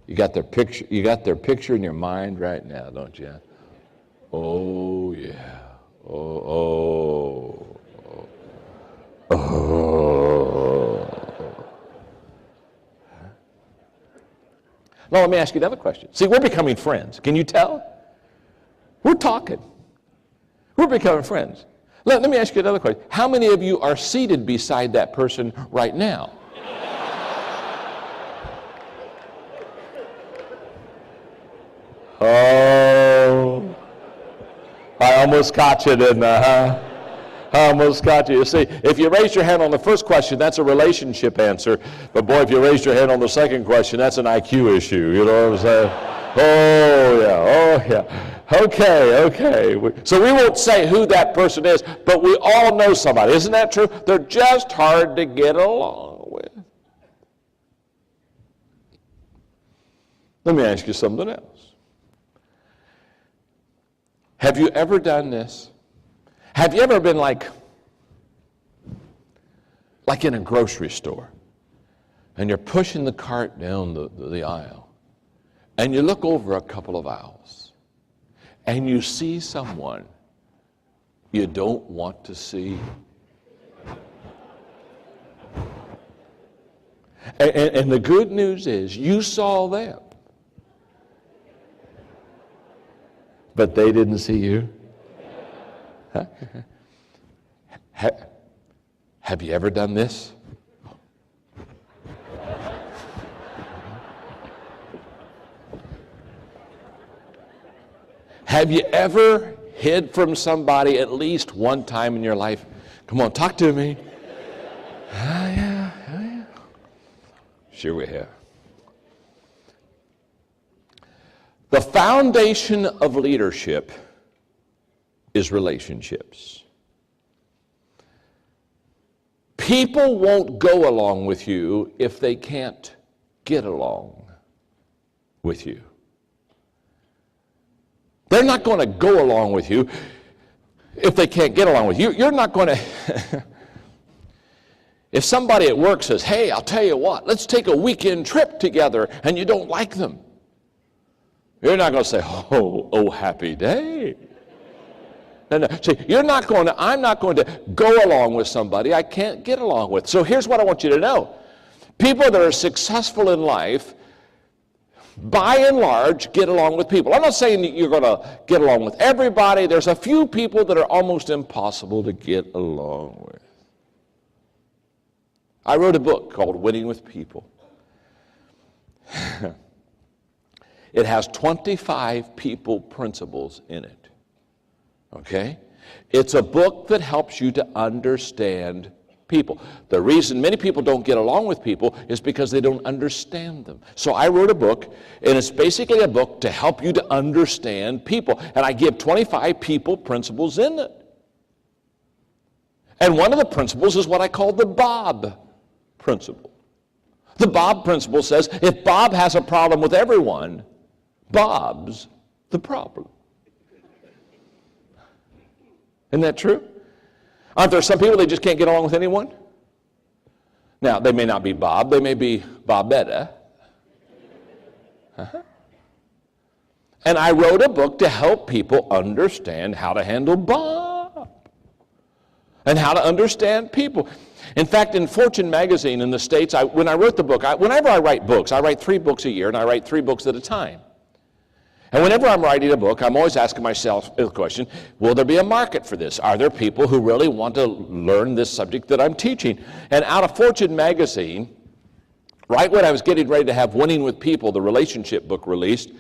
S1: You got their picture in your mind right now, don't you? Oh, yeah. Oh. Now, let me ask you another question. See, we're becoming friends. Can you tell? We're talking. We're becoming friends. Let me ask you another question. How many of you are seated beside that person right now? Oh, I almost caught you, didn't I, huh? I almost caught you. You see, if you raised your hand on the first question, that's a relationship answer. But boy, if you raised your hand on the second question, that's an IQ issue. You know what I'm saying? Oh, yeah. Okay. So we won't say who that person is, but we all know somebody. Isn't that true? They're just hard to get along with. Let me ask you something else. Have you ever done this? Have you ever been like in a grocery store, and you're pushing the cart down the aisle, and you look over a couple of aisles, and you see someone you don't want to see? And the good news is you saw them, but they didn't see you. Huh? Have you ever done this? Have you ever hid from somebody at least one time in your life? Come on, talk to me. Yeah. Sure we have. The foundation of leadership is relationships. People won't go along with you if they can't get along with you. They're not going to go along with you if they can't get along with you. You're not going to... If somebody at work says, hey, I'll tell you what, let's take a weekend trip together, and you don't like them, you're not going to say, oh, happy day. No. See, I'm not going to go along with somebody I can't get along with. So here's what I want you to know. People that are successful in life, by and large, get along with people. I'm not saying that you're going to get along with everybody. There's a few people that are almost impossible to get along with. I wrote a book called Winning with People. It has 25 people principles in it. Okay? It's a book that helps you to understand people. The reason many people don't get along with people is because they don't understand them. So I wrote a book, and it's basically a book to help you to understand people. And I give 25 people principles in it. And one of the principles is what I call the Bob principle. The Bob principle says if Bob has a problem with everyone, Bob's the problem. Isn't that true? Aren't there some people that just can't get along with anyone? Now, they may not be Bob, they may be Bobetta. And I wrote a book to help people understand how to handle Bob and how to understand people. In fact, in Fortune magazine in the States, when I wrote the book, whenever I write books, I write 3 books a year, and I write 3 books at a time. And whenever I'm writing a book, I'm always asking myself the question, will there be a market for this? Are there people who really want to learn this subject that I'm teaching? And out of Fortune magazine, right when I was getting ready to have Winning with People, the relationship book, released,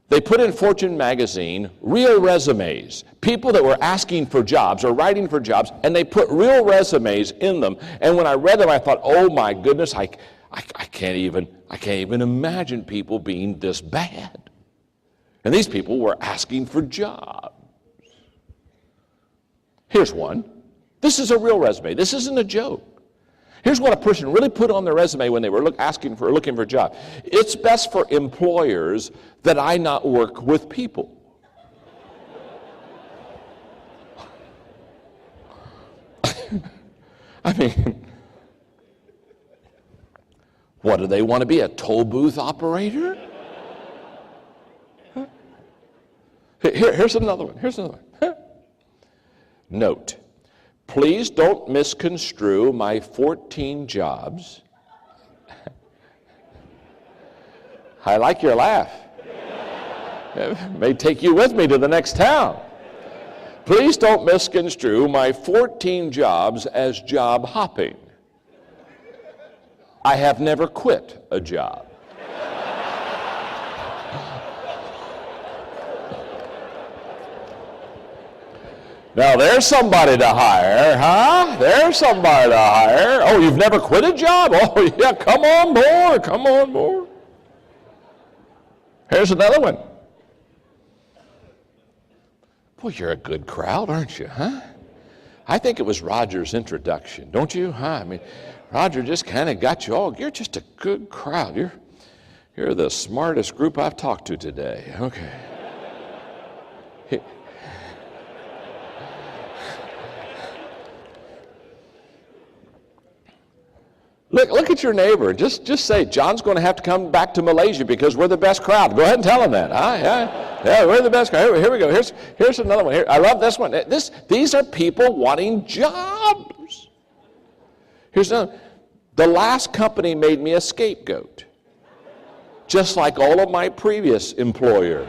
S1: they put in Fortune magazine real resumes, people that were asking for jobs or writing for jobs, and they put real resumes in them. And when I read them, I thought, oh my goodness, I can't even imagine people being this bad. And these people were asking for jobs. Here's one. This is a real resume. This isn't a joke. Here's what a person really put on their resume when they were looking for a job. It's best for employers that I not work with people. I mean, what do they want to be, a toll booth operator? Here's another one. Note, please don't misconstrue my 14 jobs. I like your laugh. It may take you with me to the next town. Please don't misconstrue my 14 jobs as job hopping. I have never quit a job. Now, there's somebody to hire, huh? There's somebody to hire. Oh, you've never quit a job? Oh, yeah, come on board. Here's another one. Boy, you're a good crowd, aren't you, huh? I think it was Roger's introduction, don't you? Huh? I mean, Roger just kind of got you all. You're just a good crowd. You're the smartest group I've talked to today. Okay. Look at your neighbor. Just say, John's going to have to come back to Malaysia because we're the best crowd. Go ahead and tell him that. Huh? Yeah, we're the best crowd. Here we go. Here's another one. Here, I love this one. These are people wanting jobs. Here's another. The last company made me a scapegoat, just like all of my previous employers.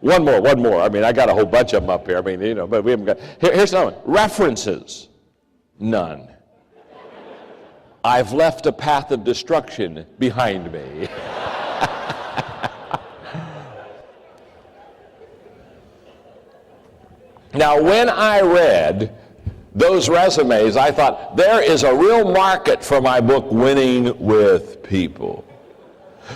S1: One more. I mean, I got a whole bunch of them up here. I mean, but we haven't got. Here's another one. References. None. I've left a path of destruction behind me. Now, when I read those resumes, I thought, there is a real market for my book, Winning with People.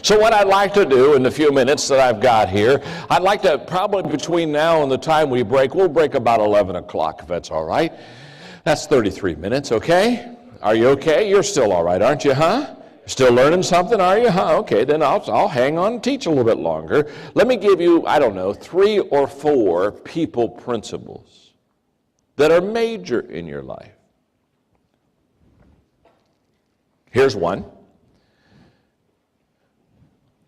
S1: So what I'd like to do in the few minutes that I've got here, I'd like to probably between now and the time we break, we'll break about 11 o'clock if that's all right. That's 33 minutes, okay? Are you okay? You're still all right, aren't you, huh? Still learning something, are you? Huh? Okay, then I'll hang on and teach a little bit longer. Let me give you, 3 or 4 people principles that are major in your life. Here's one.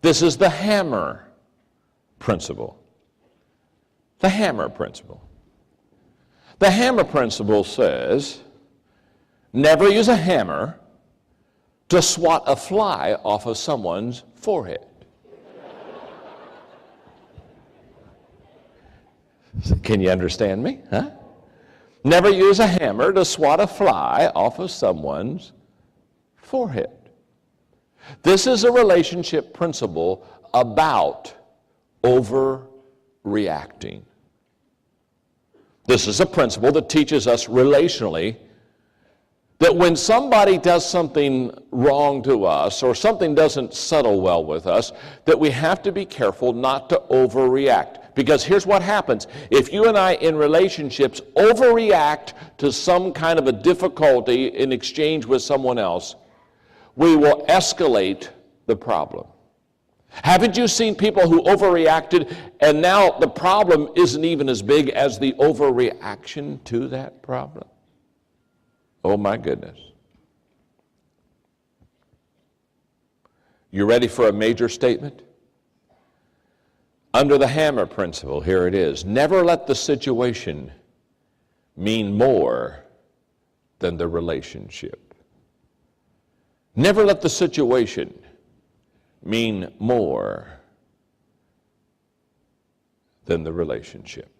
S1: This is the hammer principle. The hammer principle. The hammer principle says, never use a hammer to swat a fly off of someone's forehead. Can you understand me? Huh? Never use a hammer to swat a fly off of someone's forehead. This is a relationship principle about overreacting. This is a principle that teaches us relationally that when somebody does something wrong to us or something doesn't settle well with us, that we have to be careful not to overreact. Because here's what happens. If you and I in relationships overreact to some kind of a difficulty in exchange with someone else, we will escalate the problem. Haven't you seen people who overreacted and now the problem isn't even as big as the overreaction to that problem? Oh my goodness. You ready for a major statement? Under the hammer principle, here it is. Never let the situation mean more than the relationship. Never let the situation mean more than the relationship.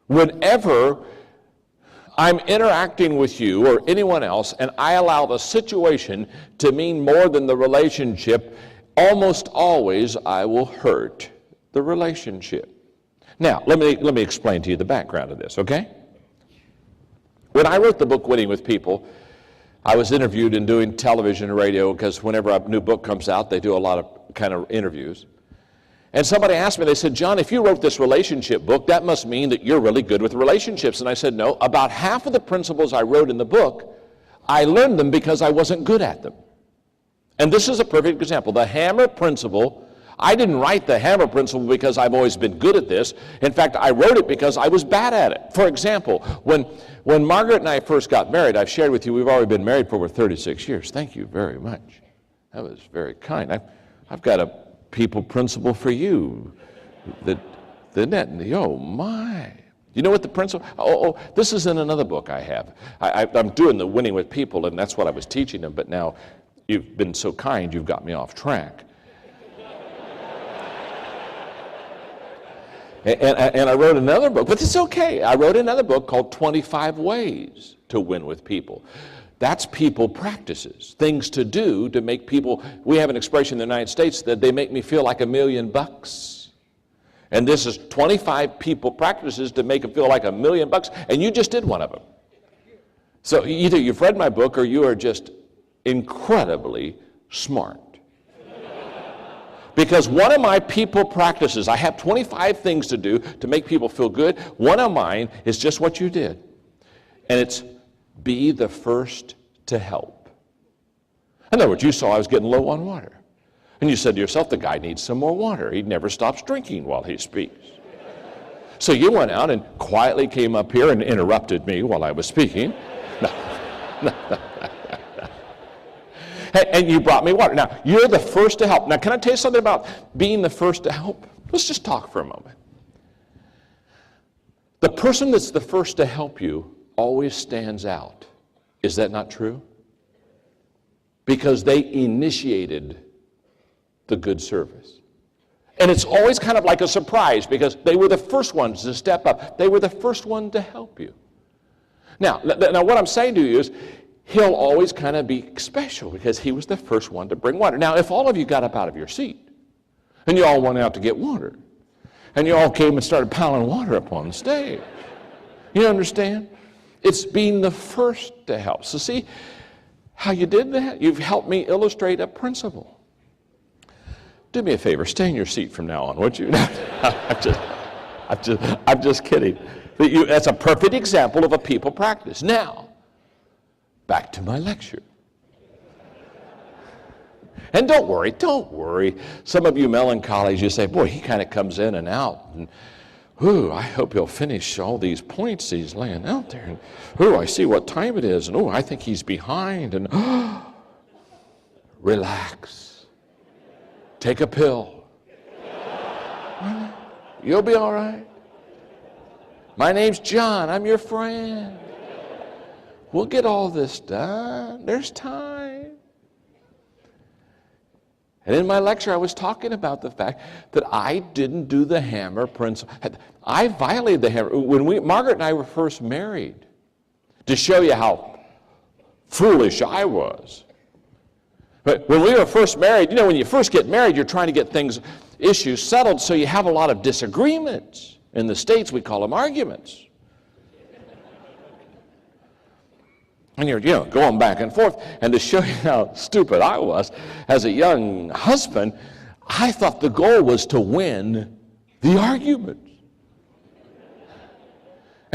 S1: Whenever I'm interacting with you or anyone else and I allow the situation to mean more than the relationship, almost always I will hurt the relationship. Now, let me explain to you the background of this, okay? When I wrote the book Winning with People, I was interviewed in doing television and radio because whenever a new book comes out, they do a lot of kind of interviews. And somebody asked me, they said, John, if you wrote this relationship book, that must mean that you're really good with relationships. And I said, no, about half of the principles I wrote in the book, I learned them because I wasn't good at them. And this is a perfect example. The hammer principle, I didn't write the hammer principle because I've always been good at this. In fact, I wrote it because I was bad at it. For example, when Margaret and I first got married, I've shared with you, we've already been married for over 36 years. Thank you very much. That was very kind. I've got a people principle for you. Oh my. You know what the principle, this is in another book I have. I'm doing the Winning with People, and that's what I was teaching them, but now you've been so kind, you've got me off track. And I wrote another book, but it's okay. I wrote another book called 25 Ways to Win with People. That's people practices, things to do to make people, we have an expression in the United States that they make me feel like $1 million. And this is 25 people practices to make them feel like $1 million, and you just did one of them. So either you've read my book or you are just incredibly smart. Because one of my people practices, I have 25 things to do to make people feel good. One of mine is just what you did. And it's be the first to help. In other words, you saw I was getting low on water. And you said to yourself, the guy needs some more water. He never stops drinking while he speaks. So you went out and quietly came up here and interrupted me while I was speaking. No. And you brought me water. Now, you're the first to help. Now, can I tell you something about being the first to help? Let's just talk for a moment. The person that's the first to help you always stands out. Is that not true? Because they initiated the good service. And it's always kind of like a surprise because they were the first ones to step up. They were the first one to help you. Now what I'm saying to you is, he'll always kind of be special because he was the first one to bring water. Now, if all of you got up out of your seat and you all went out to get water and you all came and started piling water up on the stage, you understand? It's being the first to help. So see, how you did that. You've helped me illustrate a principle. Do me a favor, stay in your seat from now on, would you? I'm just kidding. That's a perfect example of a people practice. Now, back to my lecture. And don't worry. Some of you melancholies, you say, boy, he kind of comes in and out. And, I hope he'll finish all these points he's laying out there. And, I see what time it is. And, I think he's behind. And, relax. Take a pill. You'll be all right. My name's John. I'm your friend. We'll get all this done. There's time. And in my lecture, I was talking about the fact that I didn't do the hammer principle. I violated the hammer. When Margaret and I were first married, to show you how foolish I was. But when we were first married, when you first get married, you're trying to get issues settled, so you have a lot of disagreements. In the States, we call them arguments. And you're, going back and forth. And to show you how stupid I was, as a young husband, I thought the goal was to win the argument.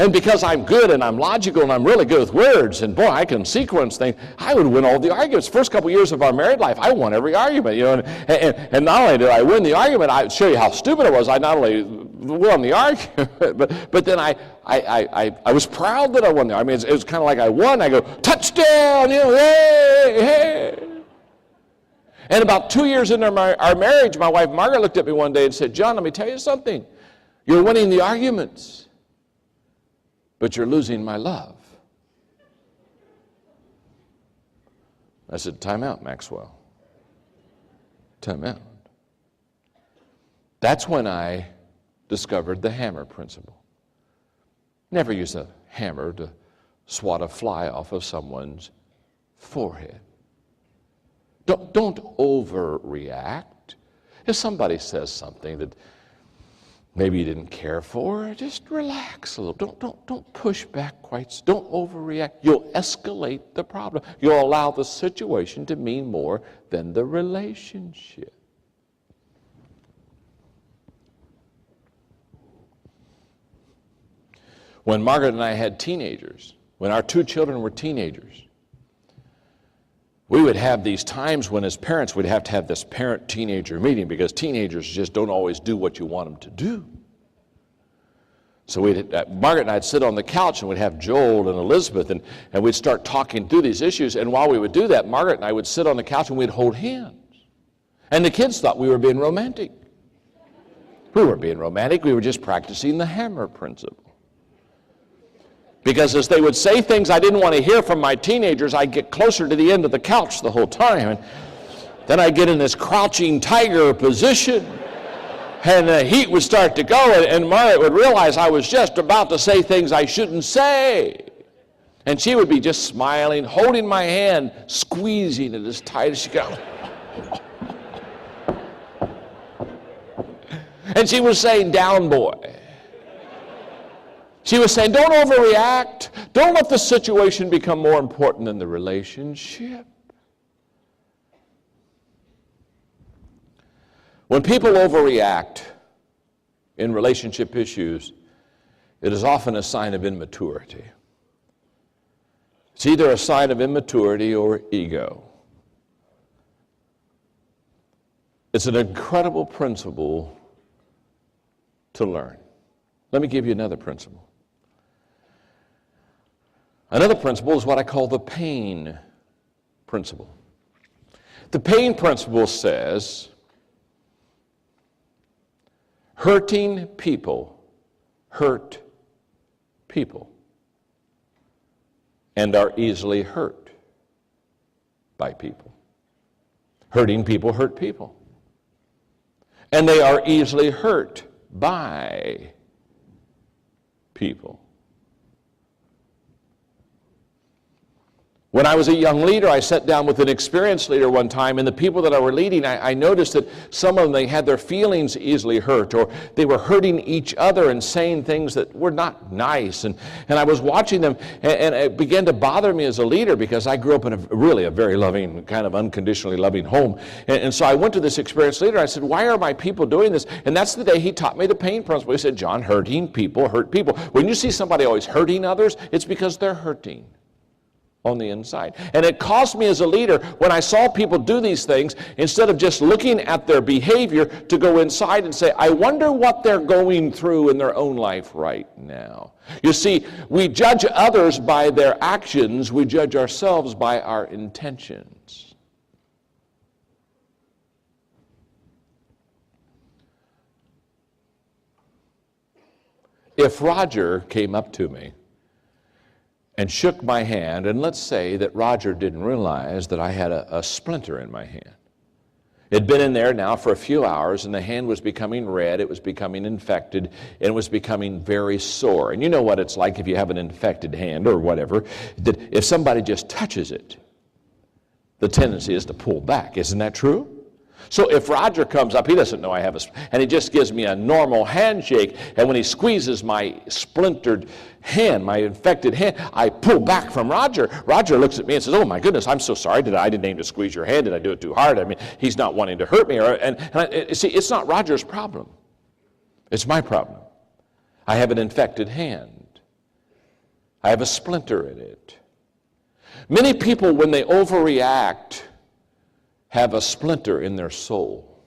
S1: And because I'm good and I'm logical and I'm really good with words, and boy, I can sequence things, I would win all the arguments. First couple years of our married life, I won every argument. And not only did I win the argument, I'd show you how stupid I was. I not only won the argument, but then I was proud that I won the argument. It was kind of like I won. I go, touchdown, hey. And about 2 years into our marriage, my wife Margaret looked at me one day and said, John, let me tell you something. You're winning the arguments, but you're losing my love. I said, time out, Maxwell. Time out. That's when I discovered the hammer principle. Never use a hammer to swat a fly off of someone's forehead. Don't overreact. If somebody says something that maybe you didn't care for, just relax a little. Don't push back quite. Don't overreact. You'll escalate the problem. You'll allow the situation to mean more than the relationship. When Margaret and I had teenagers, when our 2 children were teenagers, we would have these times when as parents we'd have to have this parent-teenager meeting because teenagers just don't always do what you want them to do. So Margaret and I'd sit on the couch and we'd have Joel and Elizabeth and we'd start talking through these issues. And while we would do that, Margaret and I would sit on the couch and we'd hold hands. And the kids thought we were being romantic. We weren't being romantic. We were just practicing the hammer principle. Because as they would say things I didn't want to hear from my teenagers, I'd get closer to the end of the couch the whole time. And then I'd get in this crouching tiger position. And the heat would start to go. And Margaret would realize I was just about to say things I shouldn't say. And she would be just smiling, holding my hand, squeezing it as tight as she could. And she was saying, down, boy. She was saying, don't overreact. Don't let the situation become more important than the relationship. When people overreact in relationship issues, it is often a sign of immaturity. It's either a sign of immaturity or ego. It's an incredible principle to learn. Let me give you another principle. Another principle is what I call the pain principle. The pain principle says, hurting people hurt people and are easily hurt by people. Hurting people hurt people. And they are easily hurt by people. When I was a young leader, I sat down with an experienced leader one time, and the people that I were leading, I noticed that some of them, they had their feelings easily hurt, or they were hurting each other and saying things that were not nice. And I was watching them, and it began to bother me as a leader, because I grew up in a very loving, kind of unconditionally loving home. And so I went to this experienced leader. I said, why are my people doing this? And that's the day he taught me the pain principle. He said, John, hurting people hurt people. When you see somebody always hurting others, it's because they're hurting on the inside. And it cost me as a leader, when I saw people do these things, instead of just looking at their behavior, to go inside and say, I wonder what they're going through in their own life right now. You see, we judge others by their actions, we judge ourselves by our intentions. If Roger came up to me and shook my hand, and let's say that Roger didn't realize that I had a splinter in my hand. It had been in there now for a few hours, and the hand was becoming red, it was becoming infected, and it was becoming very sore. And you know what it's like if you have an infected hand or whatever, that if somebody just touches it, the tendency is to pull back. Isn't that true? So if Roger comes up, he doesn't know I have and he just gives me a normal handshake, and when he squeezes my splintered hand, my infected hand, I pull back from Roger. Roger looks at me and says, oh my goodness, I'm so sorry. I didn't aim to squeeze your hand. Did I do it too hard? I mean, he's not wanting to hurt me. See, it's not Roger's problem. It's my problem. I have an infected hand. I have a splinter in it. Many people, when they overreact, have a splinter in their soul.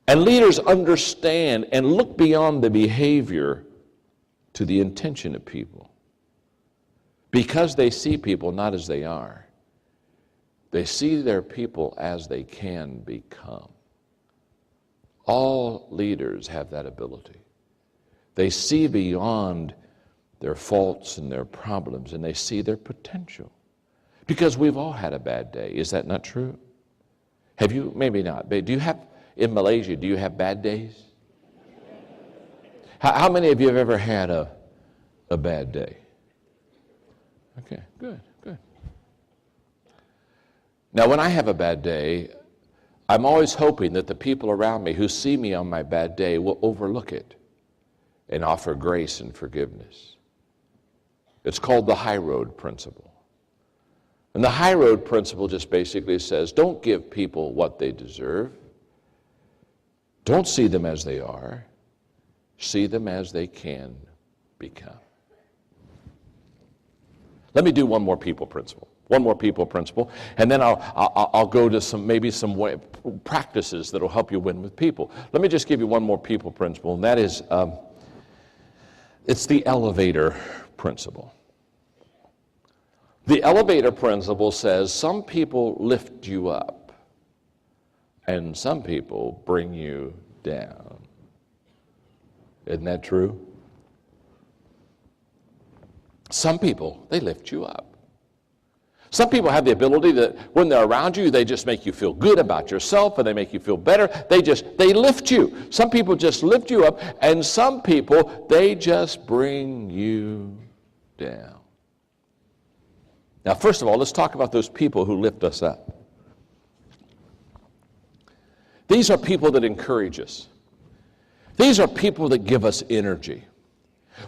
S1: And leaders understand and look beyond the behavior to the intention of people, because they see people not as they are. They see their people as they can become. All leaders have that ability. They see beyond their faults and their problems, and they see their potential. Because we've all had a bad day. Is that not true? Have you? Maybe not. But in Malaysia, do you have bad days? How many of you have ever had a bad day? Okay, good. Now, when I have a bad day, I'm always hoping that the people around me who see me on my bad day will overlook it and offer grace and forgiveness. It's called the high road principle. And the high road principle just basically says, don't give people what they deserve. Don't see them as they are. See them as they can become. Let me do one more people principle. And then I'll go to some practices that will help you win with people. Let me just give you one more people principle, and that is, it's the elevator principle. The elevator principle says some people lift you up and some people bring you down. Isn't that true? Some people, they lift you up. Some people have the ability that when they're around you, they just make you feel good about yourself, and they make you feel better. They lift you. Some people just lift you up, and some people, they just bring you down. Now, first of all, let's talk about those people who lift us up. These are people that encourage us. These are people that give us energy.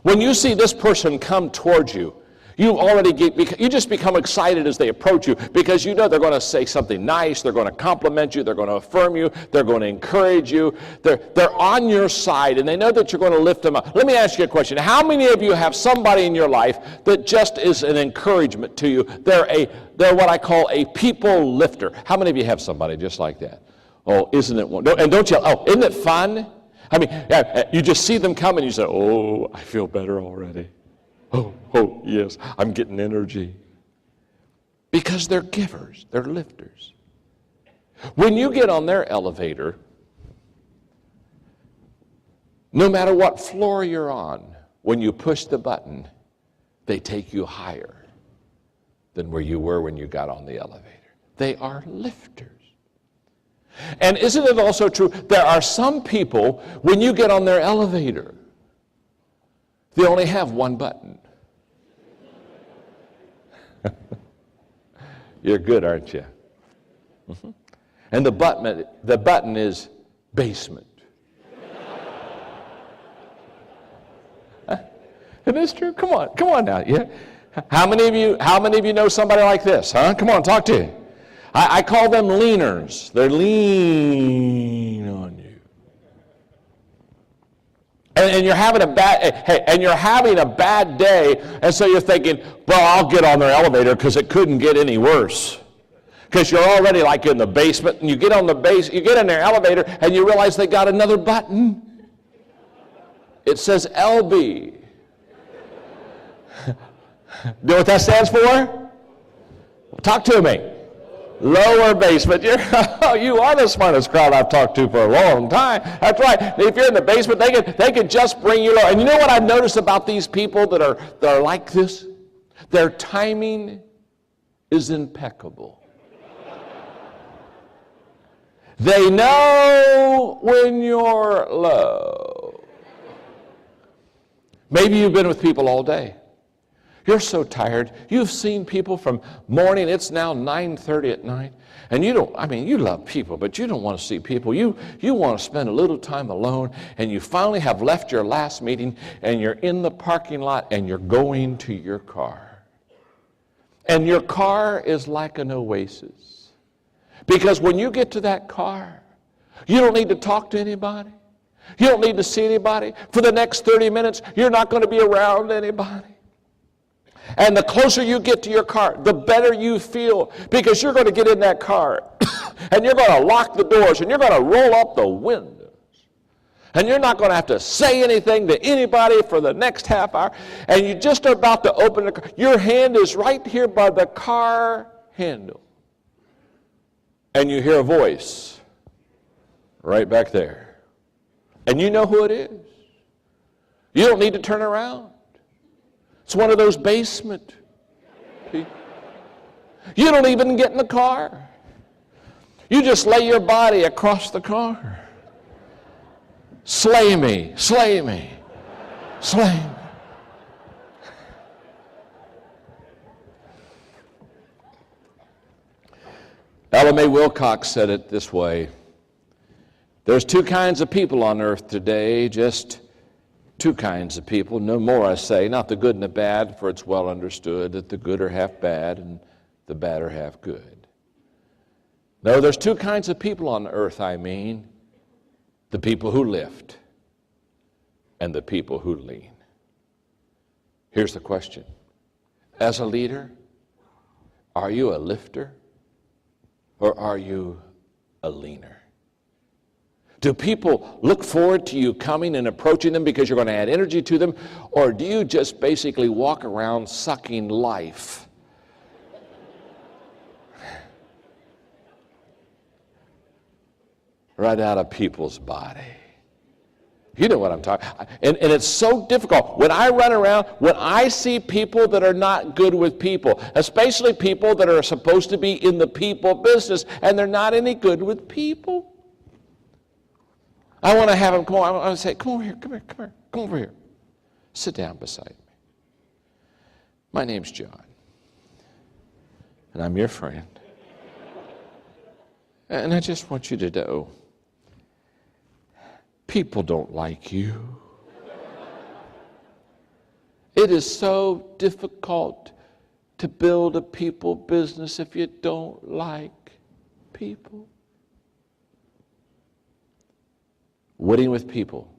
S1: When you see this person come towards you, you just become excited as they approach you, because you know they're going to say something nice, they're going to compliment you, they're going to affirm you, they're going to encourage you, they're on your side, and they know that you're going to lift them up. Let me ask you a question. How many of you have somebody in your life that just is an encouragement to you? They're what I call a people lifter. How many of you have somebody just like that? Oh, isn't it one? And don't yell, oh, isn't it fun? I mean, you just see them come and you say, oh, I feel better already. Oh, yes, I'm getting energy. Because they're givers, they're lifters. When you get on their elevator, no matter what floor you're on, when you push the button, they take you higher than where you were when you got on the elevator. They are lifters. And isn't it also true, there are some people, when you get on their elevator, they only have one button. You're good, aren't you? Mm-hmm. And the button is basement. Isn't this true? Come on now. Yeah. How many of you know somebody like this? Huh? Come on, talk to you. I call them leaners. They're lean on you. And you're having a bad day, and so you're thinking, well, I'll get on their elevator because it couldn't get any worse. Because you're already like in the basement, and you get in their elevator, and you realize they got another button. It says LB. Know what that stands for? Talk to me. Lower basement. You are the smartest crowd I've talked to for a long time. That's right. If you're in the basement, they can just bring you low. And you know what I've noticed about these people that are like this? Their timing is impeccable. They know when you're low. Maybe you've been with people all day. You're so tired. You've seen people from morning. It's now 9:30 at night. And you love people, but you don't want to see people. You want to spend a little time alone, and you finally have left your last meeting, and you're in the parking lot, and you're going to your car. And your car is like an oasis. Because when you get to that car, you don't need to talk to anybody. You don't need to see anybody. For the next 30 minutes, you're not going to be around anybody. And the closer you get to your car, the better you feel, because you're going to get in that car and you're going to lock the doors and you're going to roll up the windows. And you're not going to have to say anything to anybody for the next half hour. And you just are about to open the car. Your hand is right here by the car handle. And you hear a voice right back there. And you know who it is. You don't need to turn around. It's one of those basement people. You don't even get in the car. You just lay your body across the car. Slay me, slay me, slay me. Ella Mae Wilcox said it this way. There's two kinds of people on earth today, just two kinds of people, no more I say, not the good and the bad, for it's well understood that the good are half bad and the bad are half good. No, there's two kinds of people on earth, I mean, the people who lift and the people who lean. Here's the question. As a leader, are you a lifter or are you a leaner? Do people look forward to you coming and approaching them because you're going to add energy to them? Or do you just basically walk around sucking life? Right out of people's body. You know what I'm talking about. And it's so difficult. When I run around, when I see people that are not good with people, especially people that are supposed to be in the people business, and they're not any good with people. I want to have them come on. I want to say, come over here, come over here. Sit down beside me. My name's John, and I'm your friend. And I just want you to know, people don't like you. It is so difficult to build a people business if you don't like people. Winning with people.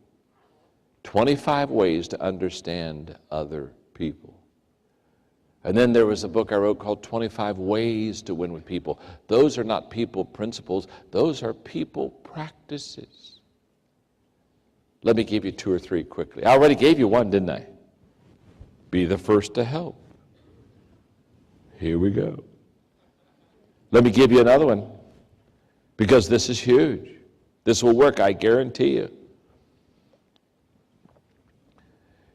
S1: 25 ways to understand other people. And then there was a book I wrote called 25 Ways to Win with People. Those are not people principles. Those are people practices. Let me give you two or three quickly. I already gave you one, didn't I? Be the first to help. Here we go. Let me give you another one, because this is huge. This will work, I guarantee you.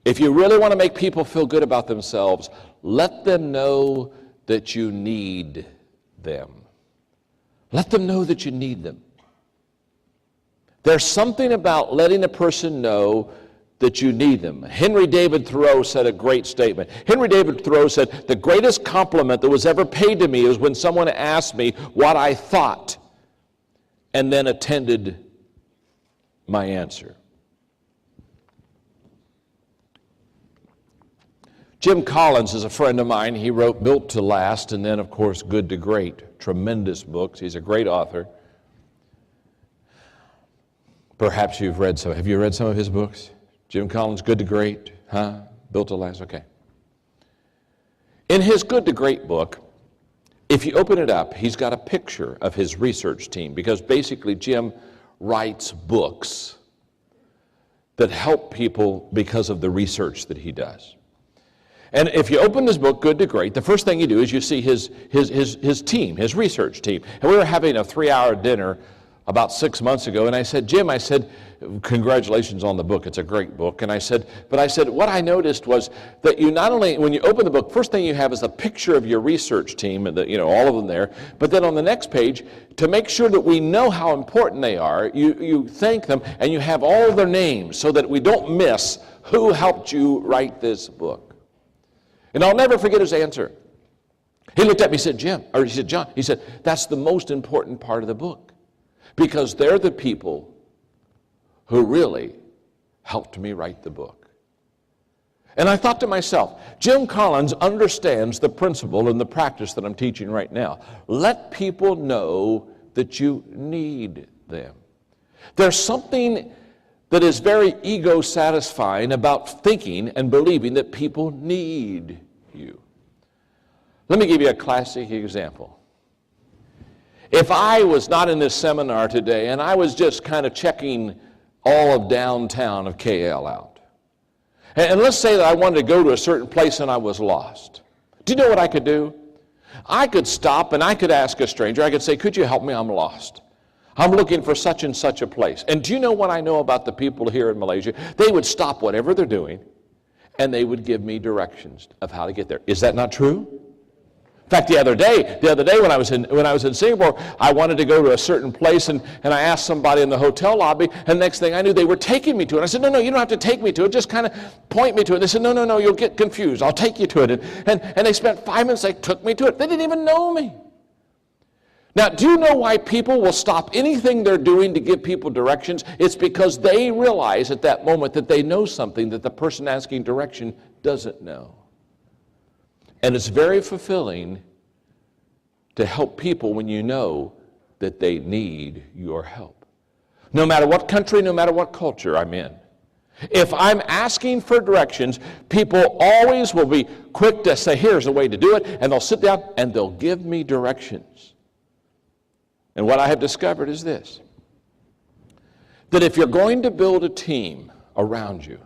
S1: If you really want to make people feel good about themselves, let them know that you need them. Let them know that you need them. There's something about letting a person know that you need them. Henry David Thoreau said a great statement. Henry David Thoreau said, the greatest compliment that was ever paid to me is when someone asked me what I thought and then attended my answer. Jim Collins is a friend of mine. He wrote Built to Last and then, of course, Good to Great. Tremendous books. He's a great author. Perhaps you've read some. Have you read some of his books? Jim Collins, Good to Great, huh? Built to Last, okay. In his Good to Great book, if you open it up, he's got a picture of his research team, because basically Jim writes books that help people because of the research that he does. And if you open this book, Good to Great, the first thing you do is you see his team, his research team. And we were having a 3-hour dinner about 6 months ago, and I said, Jim, I said, congratulations on the book. It's a great book. And I said, what I noticed was that you not only, when you open the book, first thing you have is a picture of your research team, and all of them there. But then on the next page, to make sure that we know how important they are, you thank them, and you have all of their names so that we don't miss who helped you write this book. And I'll never forget his answer. He looked at me and said, John, he said, that's the most important part of the book, because they're the people who really helped me write the book. And I thought to myself, Jim Collins understands the principle and the practice that I'm teaching right now. Let people know that you need them. There's something that is very ego-satisfying about thinking and believing that people need you. Let me give you a classic example. If I was not in this seminar today and I was just kind of checking all of downtown of KL out, and let's say that I wanted to go to a certain place and I was lost, do you know what I could do? I could stop and I could ask a stranger. I could say, could you help me? I'm lost. I'm looking for such and such a place. And do you know what I know about the people here in Malaysia? They would stop whatever they're doing, and they would give me directions of how to get there. Is that not true? In fact, the other day when I was in Singapore, I wanted to go to a certain place, and I asked somebody in the hotel lobby, and the next thing I knew, they were taking me to it. I said, no, you don't have to take me to it. Just kind of point me to it. They said, no, you'll get confused. I'll take you to it. And they spent 5 minutes. They took me to it. They didn't even know me. Now, do you know why people will stop anything they're doing to give people directions? It's because they realize at that moment that they know something that the person asking direction doesn't know. And it's very fulfilling to help people when you know that they need your help. No matter what country, no matter what culture I'm in. If I'm asking for directions, people always will be quick to say, here's the way to do it, and they'll sit down and they'll give me directions. And what I have discovered is this, that if you're going to build a team around you,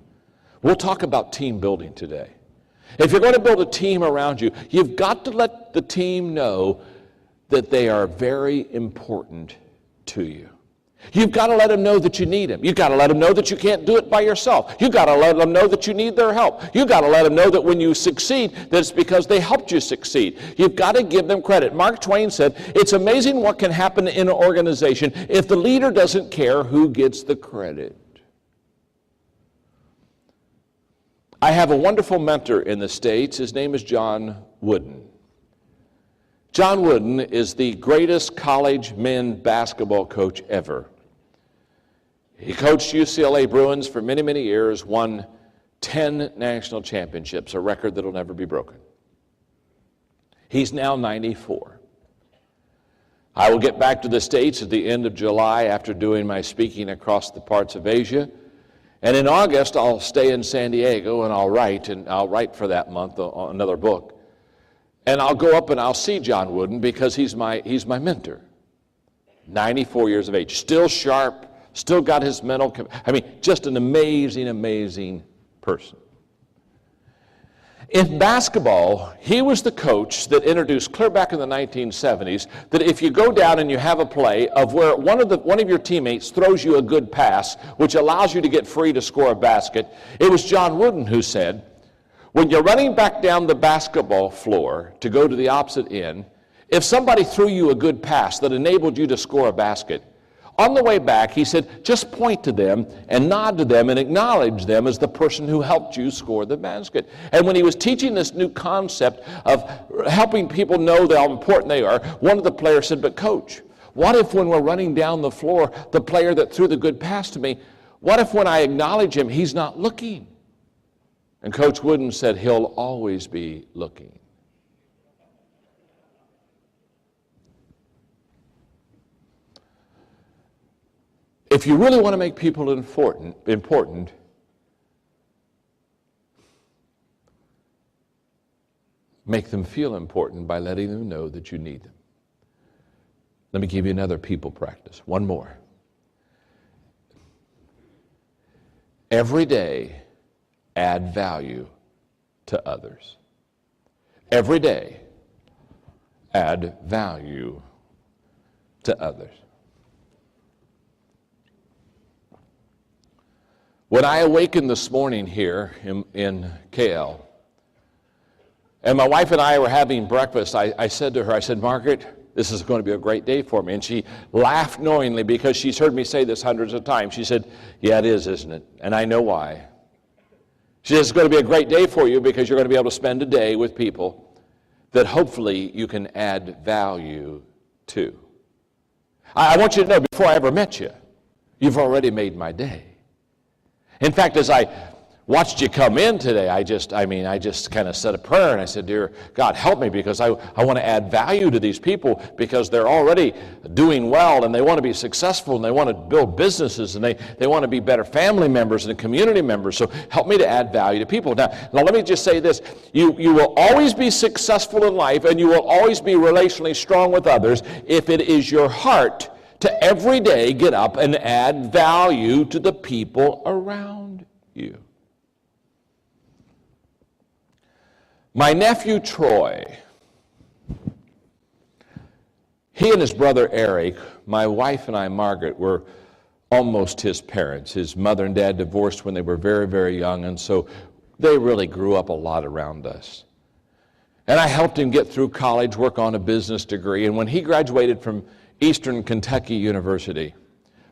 S1: we'll talk about team building today. If you're going to build a team around you, you've got to let the team know that they are very important to you. You've got to let them know that you need them. You've got to let them know that you can't do it by yourself. You've got to let them know that you need their help. You've got to let them know that when you succeed, that it's because they helped you succeed. You've got to give them credit. Mark Twain said, it's amazing what can happen in an organization if the leader doesn't care who gets the credit. I have a wonderful mentor in the States. His name is John Wooden. John Wooden is the greatest college men basketball coach ever. He coached UCLA Bruins for many, many years, won 10 national championships, a record that will never be broken. He's now 94. I will get back to the States at the end of July after doing my speaking across the parts of Asia. And in August, I'll stay in San Diego and I'll write for that month another book. And I'll go up and I'll see John Wooden because he's my mentor. 94 years of age, still sharp, still got his mental, just an amazing, amazing person. In basketball, he was the coach that introduced, clear back in the 1970s, that if you go down and you have a play of where one of your teammates throws you a good pass, which allows you to get free to score a basket, it was John Wooden who said, when you're running back down the basketball floor to go to the opposite end, if somebody threw you a good pass that enabled you to score a basket, On the way back, he said, just point to them and nod to them and acknowledge them as the person who helped you score the basket. And when he was teaching this new concept of helping people know how important they are, one of the players said, but coach, what if when we're running down the floor, the player that threw the good pass to me, what if when I acknowledge him, he's not looking? And Coach Wooden said, he'll always be looking. If you really want to make people important, make them feel important by letting them know that you need them. Let me give you another people practice. One more. Every day, add value to others. Every day, add value to others. When I awakened this morning here in KL, and my wife and I were having breakfast, I said to her, I said, Margaret, this is going to be a great day for me. And she laughed knowingly because she's heard me say this hundreds of times. She said, yeah, it is, isn't it? And I know why. She said, it's going to be a great day for you because you're going to be able to spend a day with people that hopefully you can add value to. I want you to know, before I ever met you, you've already made my day. In fact, as I watched you come in today, I just kind of said a prayer and I said, dear God, help me because I want to add value to these people because they're already doing well and they want to be successful and they want to build businesses and they want to be better family members and community members. So help me to add value to people. Now let me just say this. You will always be successful in life and you will always be relationally strong with others if it is your heart to every day get up and add value to the people around you. My nephew Troy, he and his brother Eric, my wife and I, Margaret, were almost his parents. His mother and dad divorced when they were very, very young, and so they really grew up a lot around us. And I helped him get through college, work on a business degree, and when he graduated from Eastern Kentucky University,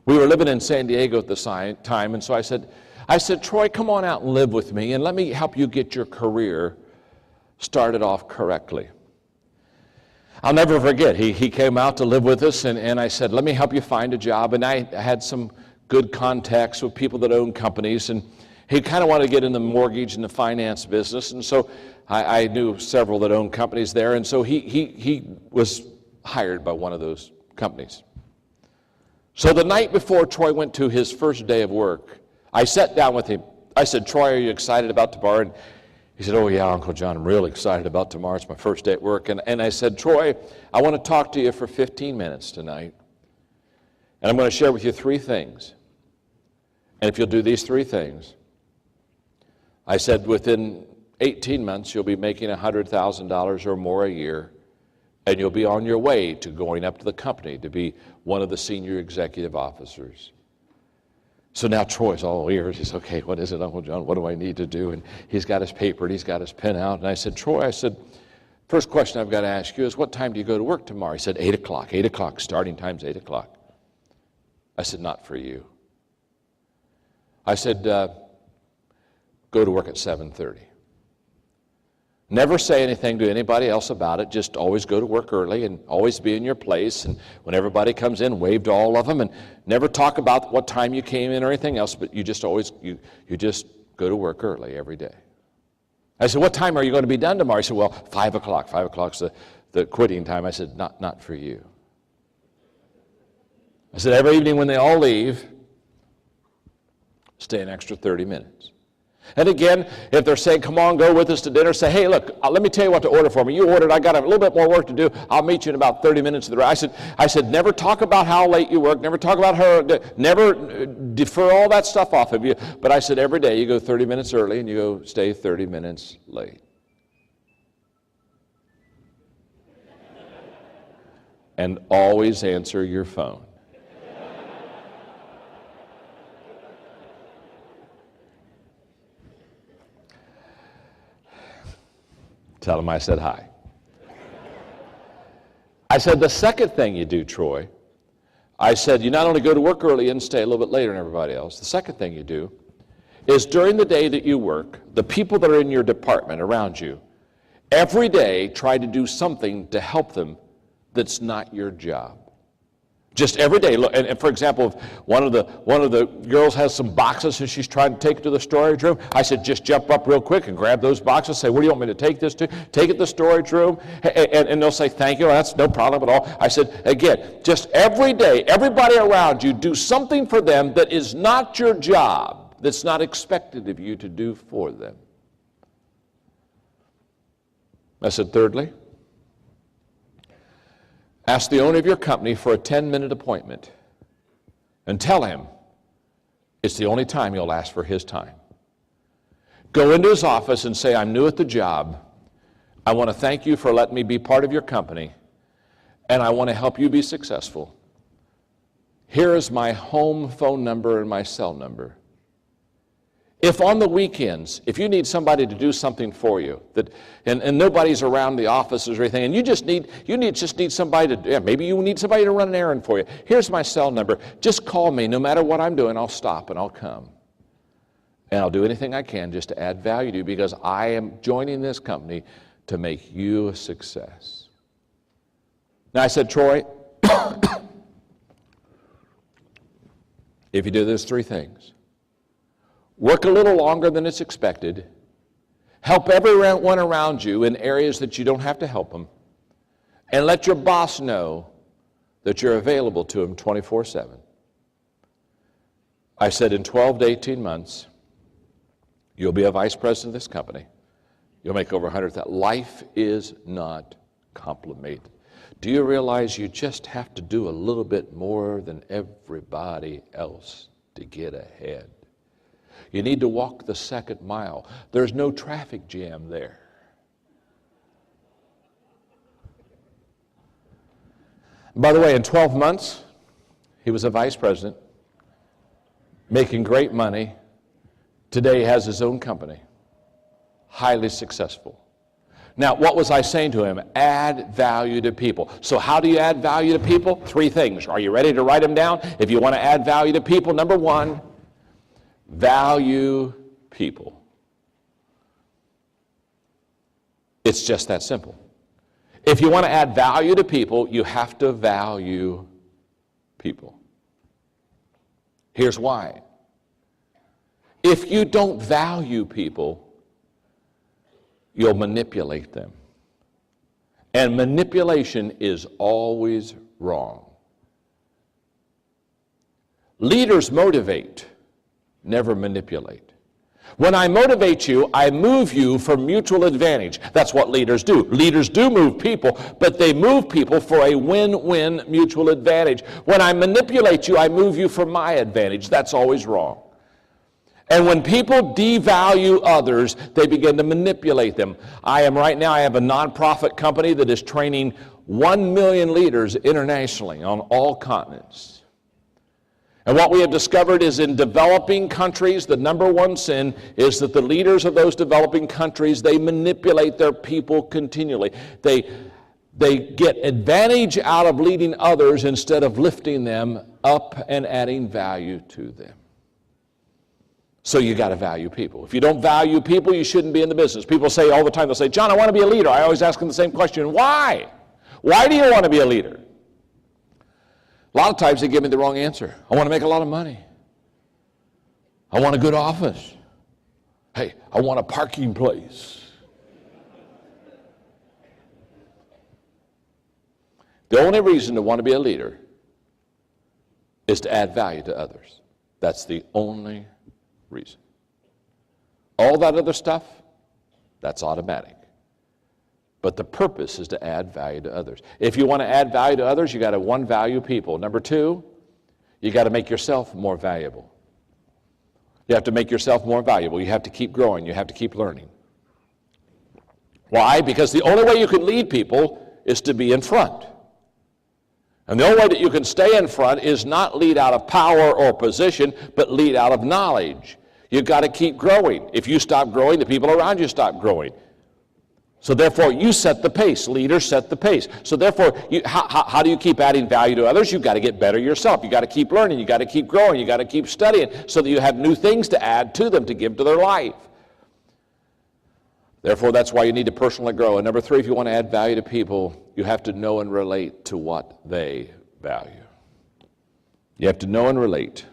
S1: we were living in San Diego at the time, and so I said, Troy, come on out and live with me, and let me help you get your career started off correctly. I'll never forget, he came out to live with us, and I said, let me help you find a job, and I had some good contacts with people that own companies, and he kind of wanted to get in the mortgage and the finance business, and so I knew several that owned companies there, and so he was hired by one of those companies. So the night before Troy went to his first day of work, I sat down with him. I said, Troy, are you excited about tomorrow? And he said, oh yeah, Uncle John, I'm really excited about tomorrow. It's my first day at work. And I said, Troy, I want to talk to you for 15 minutes tonight. And I'm going to share with you 3 things. And if you'll do these 3 things, I said within 18 months you'll be making $100,000 or more a year. And you'll be on your way to going up to the company to be one of the senior executive officers. So now Troy's all ears. He says, okay, what is it, Uncle John? What do I need to do? And he's got his paper and he's got his pen out. And I said, Troy, first question I've got to ask you is, what time do you go to work tomorrow? He said, 8 o'clock. 8 o'clock. Starting time's 8 o'clock. I said, not for you. I said, go to work at 7:30. Never say anything to anybody else about it. Just always go to work early and always be in your place. And when everybody comes in, wave to all of them. And never talk about what time you came in or anything else, but you just always, you just go to work early every day. I said, what time are you going to be done tomorrow? He said, well, 5 o'clock. 5 o'clock's the quitting time. I said, not for you. I said, every evening when they all leave, stay an extra 30 minutes. And again, if they're saying, come on, go with us to dinner, say, hey, look, let me tell you what to order for me. You ordered, I got a little bit more work to do. I'll meet you in about 30 minutes. I said, never talk about how late you work. Never talk about her. Never defer all that stuff off of you. But I said, every day you go 30 minutes early and you go stay 30 minutes late. And always answer your phone. Tell him I said hi. I said, the second thing you do, Troy, I said, you not only go to work early and stay a little bit later than everybody else, the second thing you do is during the day that you work, the people that are in your department around you, every day try to do something to help them that's not your job. Just every day. Look, and for example, if one of the girls has some boxes and she's trying to take it to the storage room, I said, just jump up real quick and grab those boxes. Say, where do you want me to take this to? Take it to the storage room. And they'll say, thank you. That's no problem at all. I said, again, just every day, everybody around you, do something for them that is not your job, that's not expected of you to do for them. I said, thirdly, ask the owner of your company for a 10-minute appointment and tell him it's the only time he'll ask for his time. Go into his office and say, I'm new at the job. I want to thank you for letting me be part of your company, and I want to help you be successful. Here is my home phone number and my cell number. If on the weekends, if you need somebody to do something for you, and nobody's around the offices or anything, and you just need somebody to, maybe you need somebody to run an errand for you. Here's my cell number. Just call me. No matter what I'm doing, I'll stop and I'll come. And I'll do anything I can just to add value to you, because I am joining this company to make you a success. Now I said, Troy, if you do those three things, work a little longer than it's expected, help everyone around you in areas that you don't have to help them, and let your boss know that you're available to him 24/7. I said in 12 to 18 months, you'll be a vice president of this company. You'll make over 100,000. Life is not complicated. Do you realize you just have to do a little bit more than everybody else to get ahead? You need to walk the second mile. There's no traffic jam there. By the way, in 12 months, he was a vice president, making great money. Today he has his own company, highly successful. Now, what was I saying to him? Add value to people. So how do you add value to people? Three things. Are you ready to write them down? If you want to add value to people, number one, value people. It's just that simple. If you want to add value to people, you have to value people. Here's why. If you don't value people, you'll manipulate them. And manipulation is always wrong. Leaders motivate, never manipulate. When I motivate you, I move you for mutual advantage. That's what leaders do. Leaders do move people, but they move people for a win-win mutual advantage. When I manipulate you, I move you for my advantage. That's always wrong. And when people devalue others, they begin to manipulate them. I have a nonprofit company that is training 1 million leaders internationally on all continents. And what we have discovered is in developing countries, the number one sin is that the leaders of those developing countries, they manipulate their people continually. They get advantage out of leading others instead of lifting them up and adding value to them. So you got to value people. If you don't value people, you shouldn't be in the business. People say all the time, they'll say, John, I want to be a leader. I always ask them the same question, why? Why do you want to be a leader? A lot of times they give me the wrong answer. I want to make a lot of money. I want a good office. Hey, I want a parking place. The only reason to want to be a leader is to add value to others. That's the only reason. All that other stuff, that's automatic. But the purpose is to add value to others. If you want to add value to others, you got to value people. Number two, you got to make yourself more valuable. You have to make yourself more valuable. You have to keep growing. You have to keep learning. Why? Because the only way you can lead people is to be in front. And the only way that you can stay in front is not lead out of power or position, but lead out of knowledge. You've got to keep growing. If you stop growing, the people around you stop growing. So therefore, you set the pace. Leaders set the pace. So therefore, how do you keep adding value to others? You've got to get better yourself. You've got to keep learning. You've got to keep growing. You've got to keep studying so that you have new things to add to them, to give to their life. Therefore, that's why you need to personally grow. And number 3, if you want to add value to people, you have to know and relate to what they value. You have to know and relate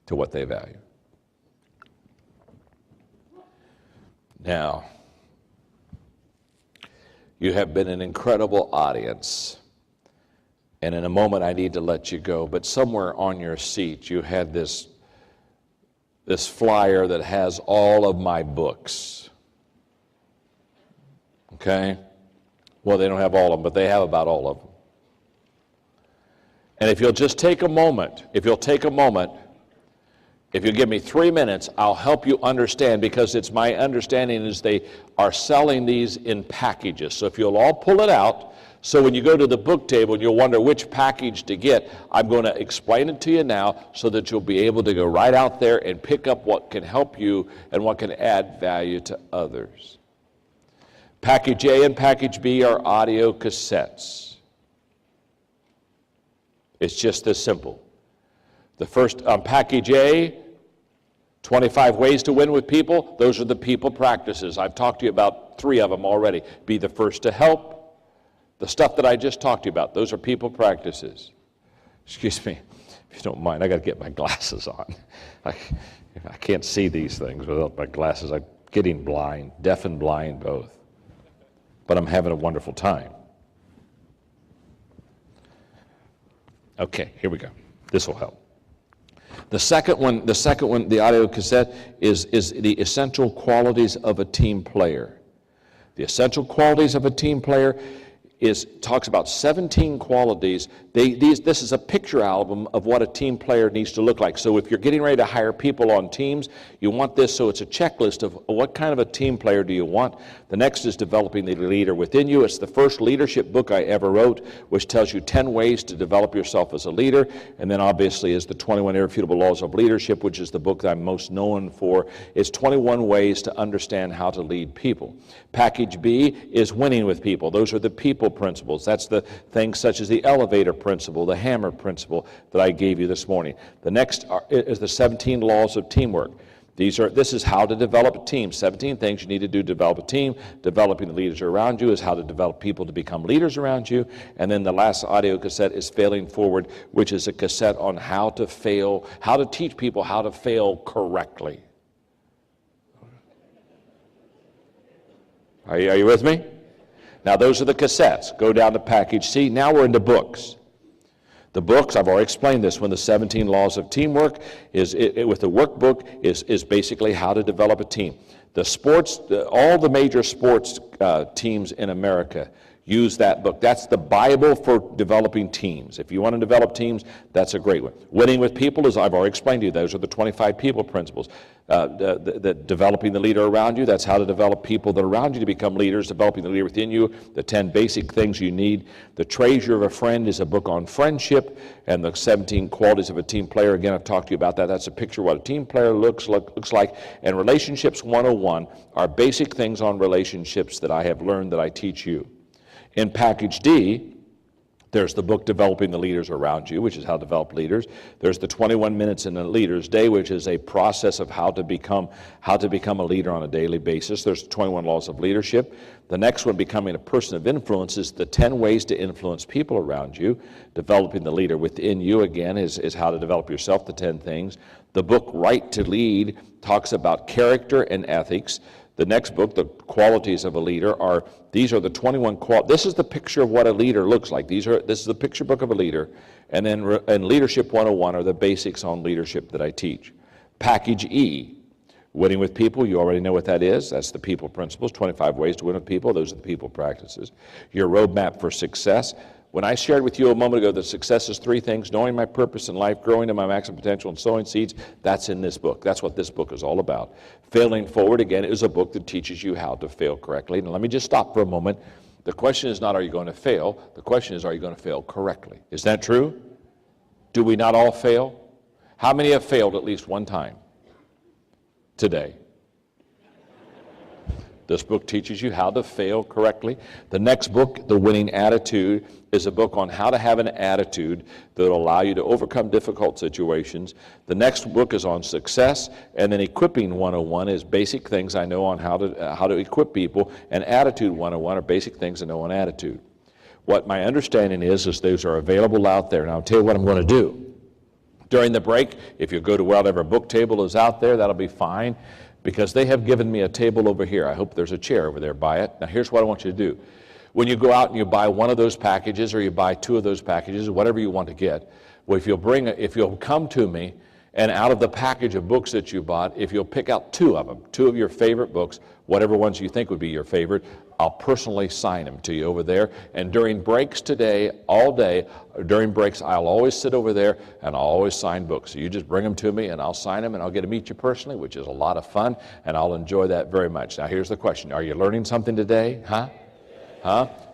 S1: to what they value. Now, you have been an incredible audience, and in a moment I need to let you go, but somewhere on your seat you had this flyer that has all of my books. Okay? Well, they don't have all of them, but they have about all of them. And if you'll just take a moment, if you'll give me 3 minutes, I'll help you understand, because it's my understanding is they are selling these in packages. So if you'll all pull it out, so when you go to the book table and you'll wonder which package to get, I'm going to explain it to you now so that you'll be able to go right out there and pick up what can help you and what can add value to others. Package A and Package B are audio cassettes. It's just this simple. The first, Package A, 25 ways to win with people. Those are the people practices. I've talked to you about 3 of them already. Be the first to help. The stuff that I just talked to you about, those are people practices. Excuse me, if you don't mind, I got to get my glasses on. I can't see these things without my glasses. I'm getting blind, deaf and blind both. But I'm having a wonderful time. Okay, here we go. This will help. The second one, the audio cassette, is the essential qualities of a team player. The essential qualities of a team player talks about 17 qualities. This is a picture album of what a team player needs to look like. So if you're getting ready to hire people on teams, you want this, so it's a checklist of what kind of a team player do you want. The next is developing the leader within you. It's the first leadership book I ever wrote, which tells you 10 ways to develop yourself as a leader. And then obviously is the 21 Irrefutable Laws of Leadership, which is the book that I'm most known for. It's 21 ways to understand how to lead people. Package B is winning with people. Those are the people principles. That's the things such as the elevator principle, the hammer principle that I gave you this morning. The next is the 17 laws of teamwork. This is how to develop a team. 17 things you need to do to develop a team. Developing the leaders around you is how to develop people to become leaders around you. And then the last audio cassette is Failing Forward, which is a cassette on how to fail, how to teach people how to fail correctly. Are you with me? Now those are the cassettes. Go down to Package C. Now we're into books. The books, I've already explained this, when the 17 Laws of Teamwork with the workbook is basically how to develop a team. All the major sports teams in America use that book. That's the Bible for developing teams. If you want to develop teams, that's a great one. Winning with people, as I've already explained to you, those are the 25 people principles. Developing the leader around you, that's how to develop people that are around you to become leaders. Developing the leader within you, the 10 basic things you need. The Treasure of a Friend is a book on friendship, and the 17 qualities of a team player. Again, I've talked to you about that. That's a picture of what a team player looks like. And Relationships 101 are basic things on relationships that I have learned that I teach you. In Package D, there's the book Developing the Leaders Around You, which is how to develop leaders. There's the 21 Minutes in a Leader's Day, which is a process of how to become a leader on a daily basis. There's the 21 Laws of Leadership. The next one, Becoming a Person of Influence, is the 10 ways to influence people around you. Developing the leader within you, again, is how to develop yourself, the 10 things. The book Right to Lead talks about character and ethics. The next book, The Qualities of a Leader, these are the 21 qualities. This is the picture of what a leader looks like. This is the picture book of a leader. And then Leadership 101 are the basics on leadership that I teach. Package E, Winning with People, you already know what that is. That's the people principles, 25 ways to win with people. Those are the people practices. Your roadmap for success. When I shared with you a moment ago that success is 3 things: knowing my purpose in life, growing to my maximum potential, and sowing seeds, that's in this book. That's what this book is all about. Failing Forward, again, is a book that teaches you how to fail correctly. Now let me just stop for a moment. The question is not, are you going to fail? The question is, are you going to fail correctly? Is that true? Do we not all fail? How many have failed at least one time today? This book teaches you how to fail correctly. The next book, The Winning Attitude, is a book on how to have an attitude that will allow you to overcome difficult situations. The next book is on success, and then Equipping 101 is basic things I know on how to equip people, and Attitude 101 are basic things I know on attitude. What my understanding is those are available out there. And I'll tell you what I'm going to do. During the break, if you go to whatever book table is out there, that'll be fine, because they have given me a table over here. I hope there's a chair over there by it. Now here's what I want you to do. When you go out and you buy one of those packages, or you buy two of those packages, whatever you want to get, well, if you'll come to me, and out of the package of books that you bought, if you'll pick out two of your favorite books, whatever ones you think would be your favorite, I'll personally sign them to you over there. And during breaks today, all day, during breaks, I'll always sit over there and I'll always sign books. So you just bring them to me and I'll sign them, and I'll get to meet you personally, which is a lot of fun, and I'll enjoy that very much. Now here's the question. Are you learning something today? Huh?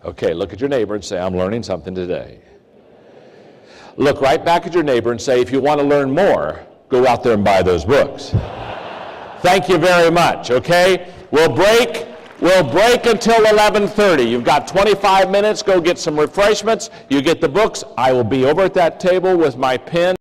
S1: Okay, look at your neighbor and say, I'm learning something today. Look right back at your neighbor and say, if you want to learn more, go out there and buy those books. Thank you very much, okay? We'll break until 11:30. You've got 25 minutes. Go get some refreshments. You get the books. I will be over at that table with my pen.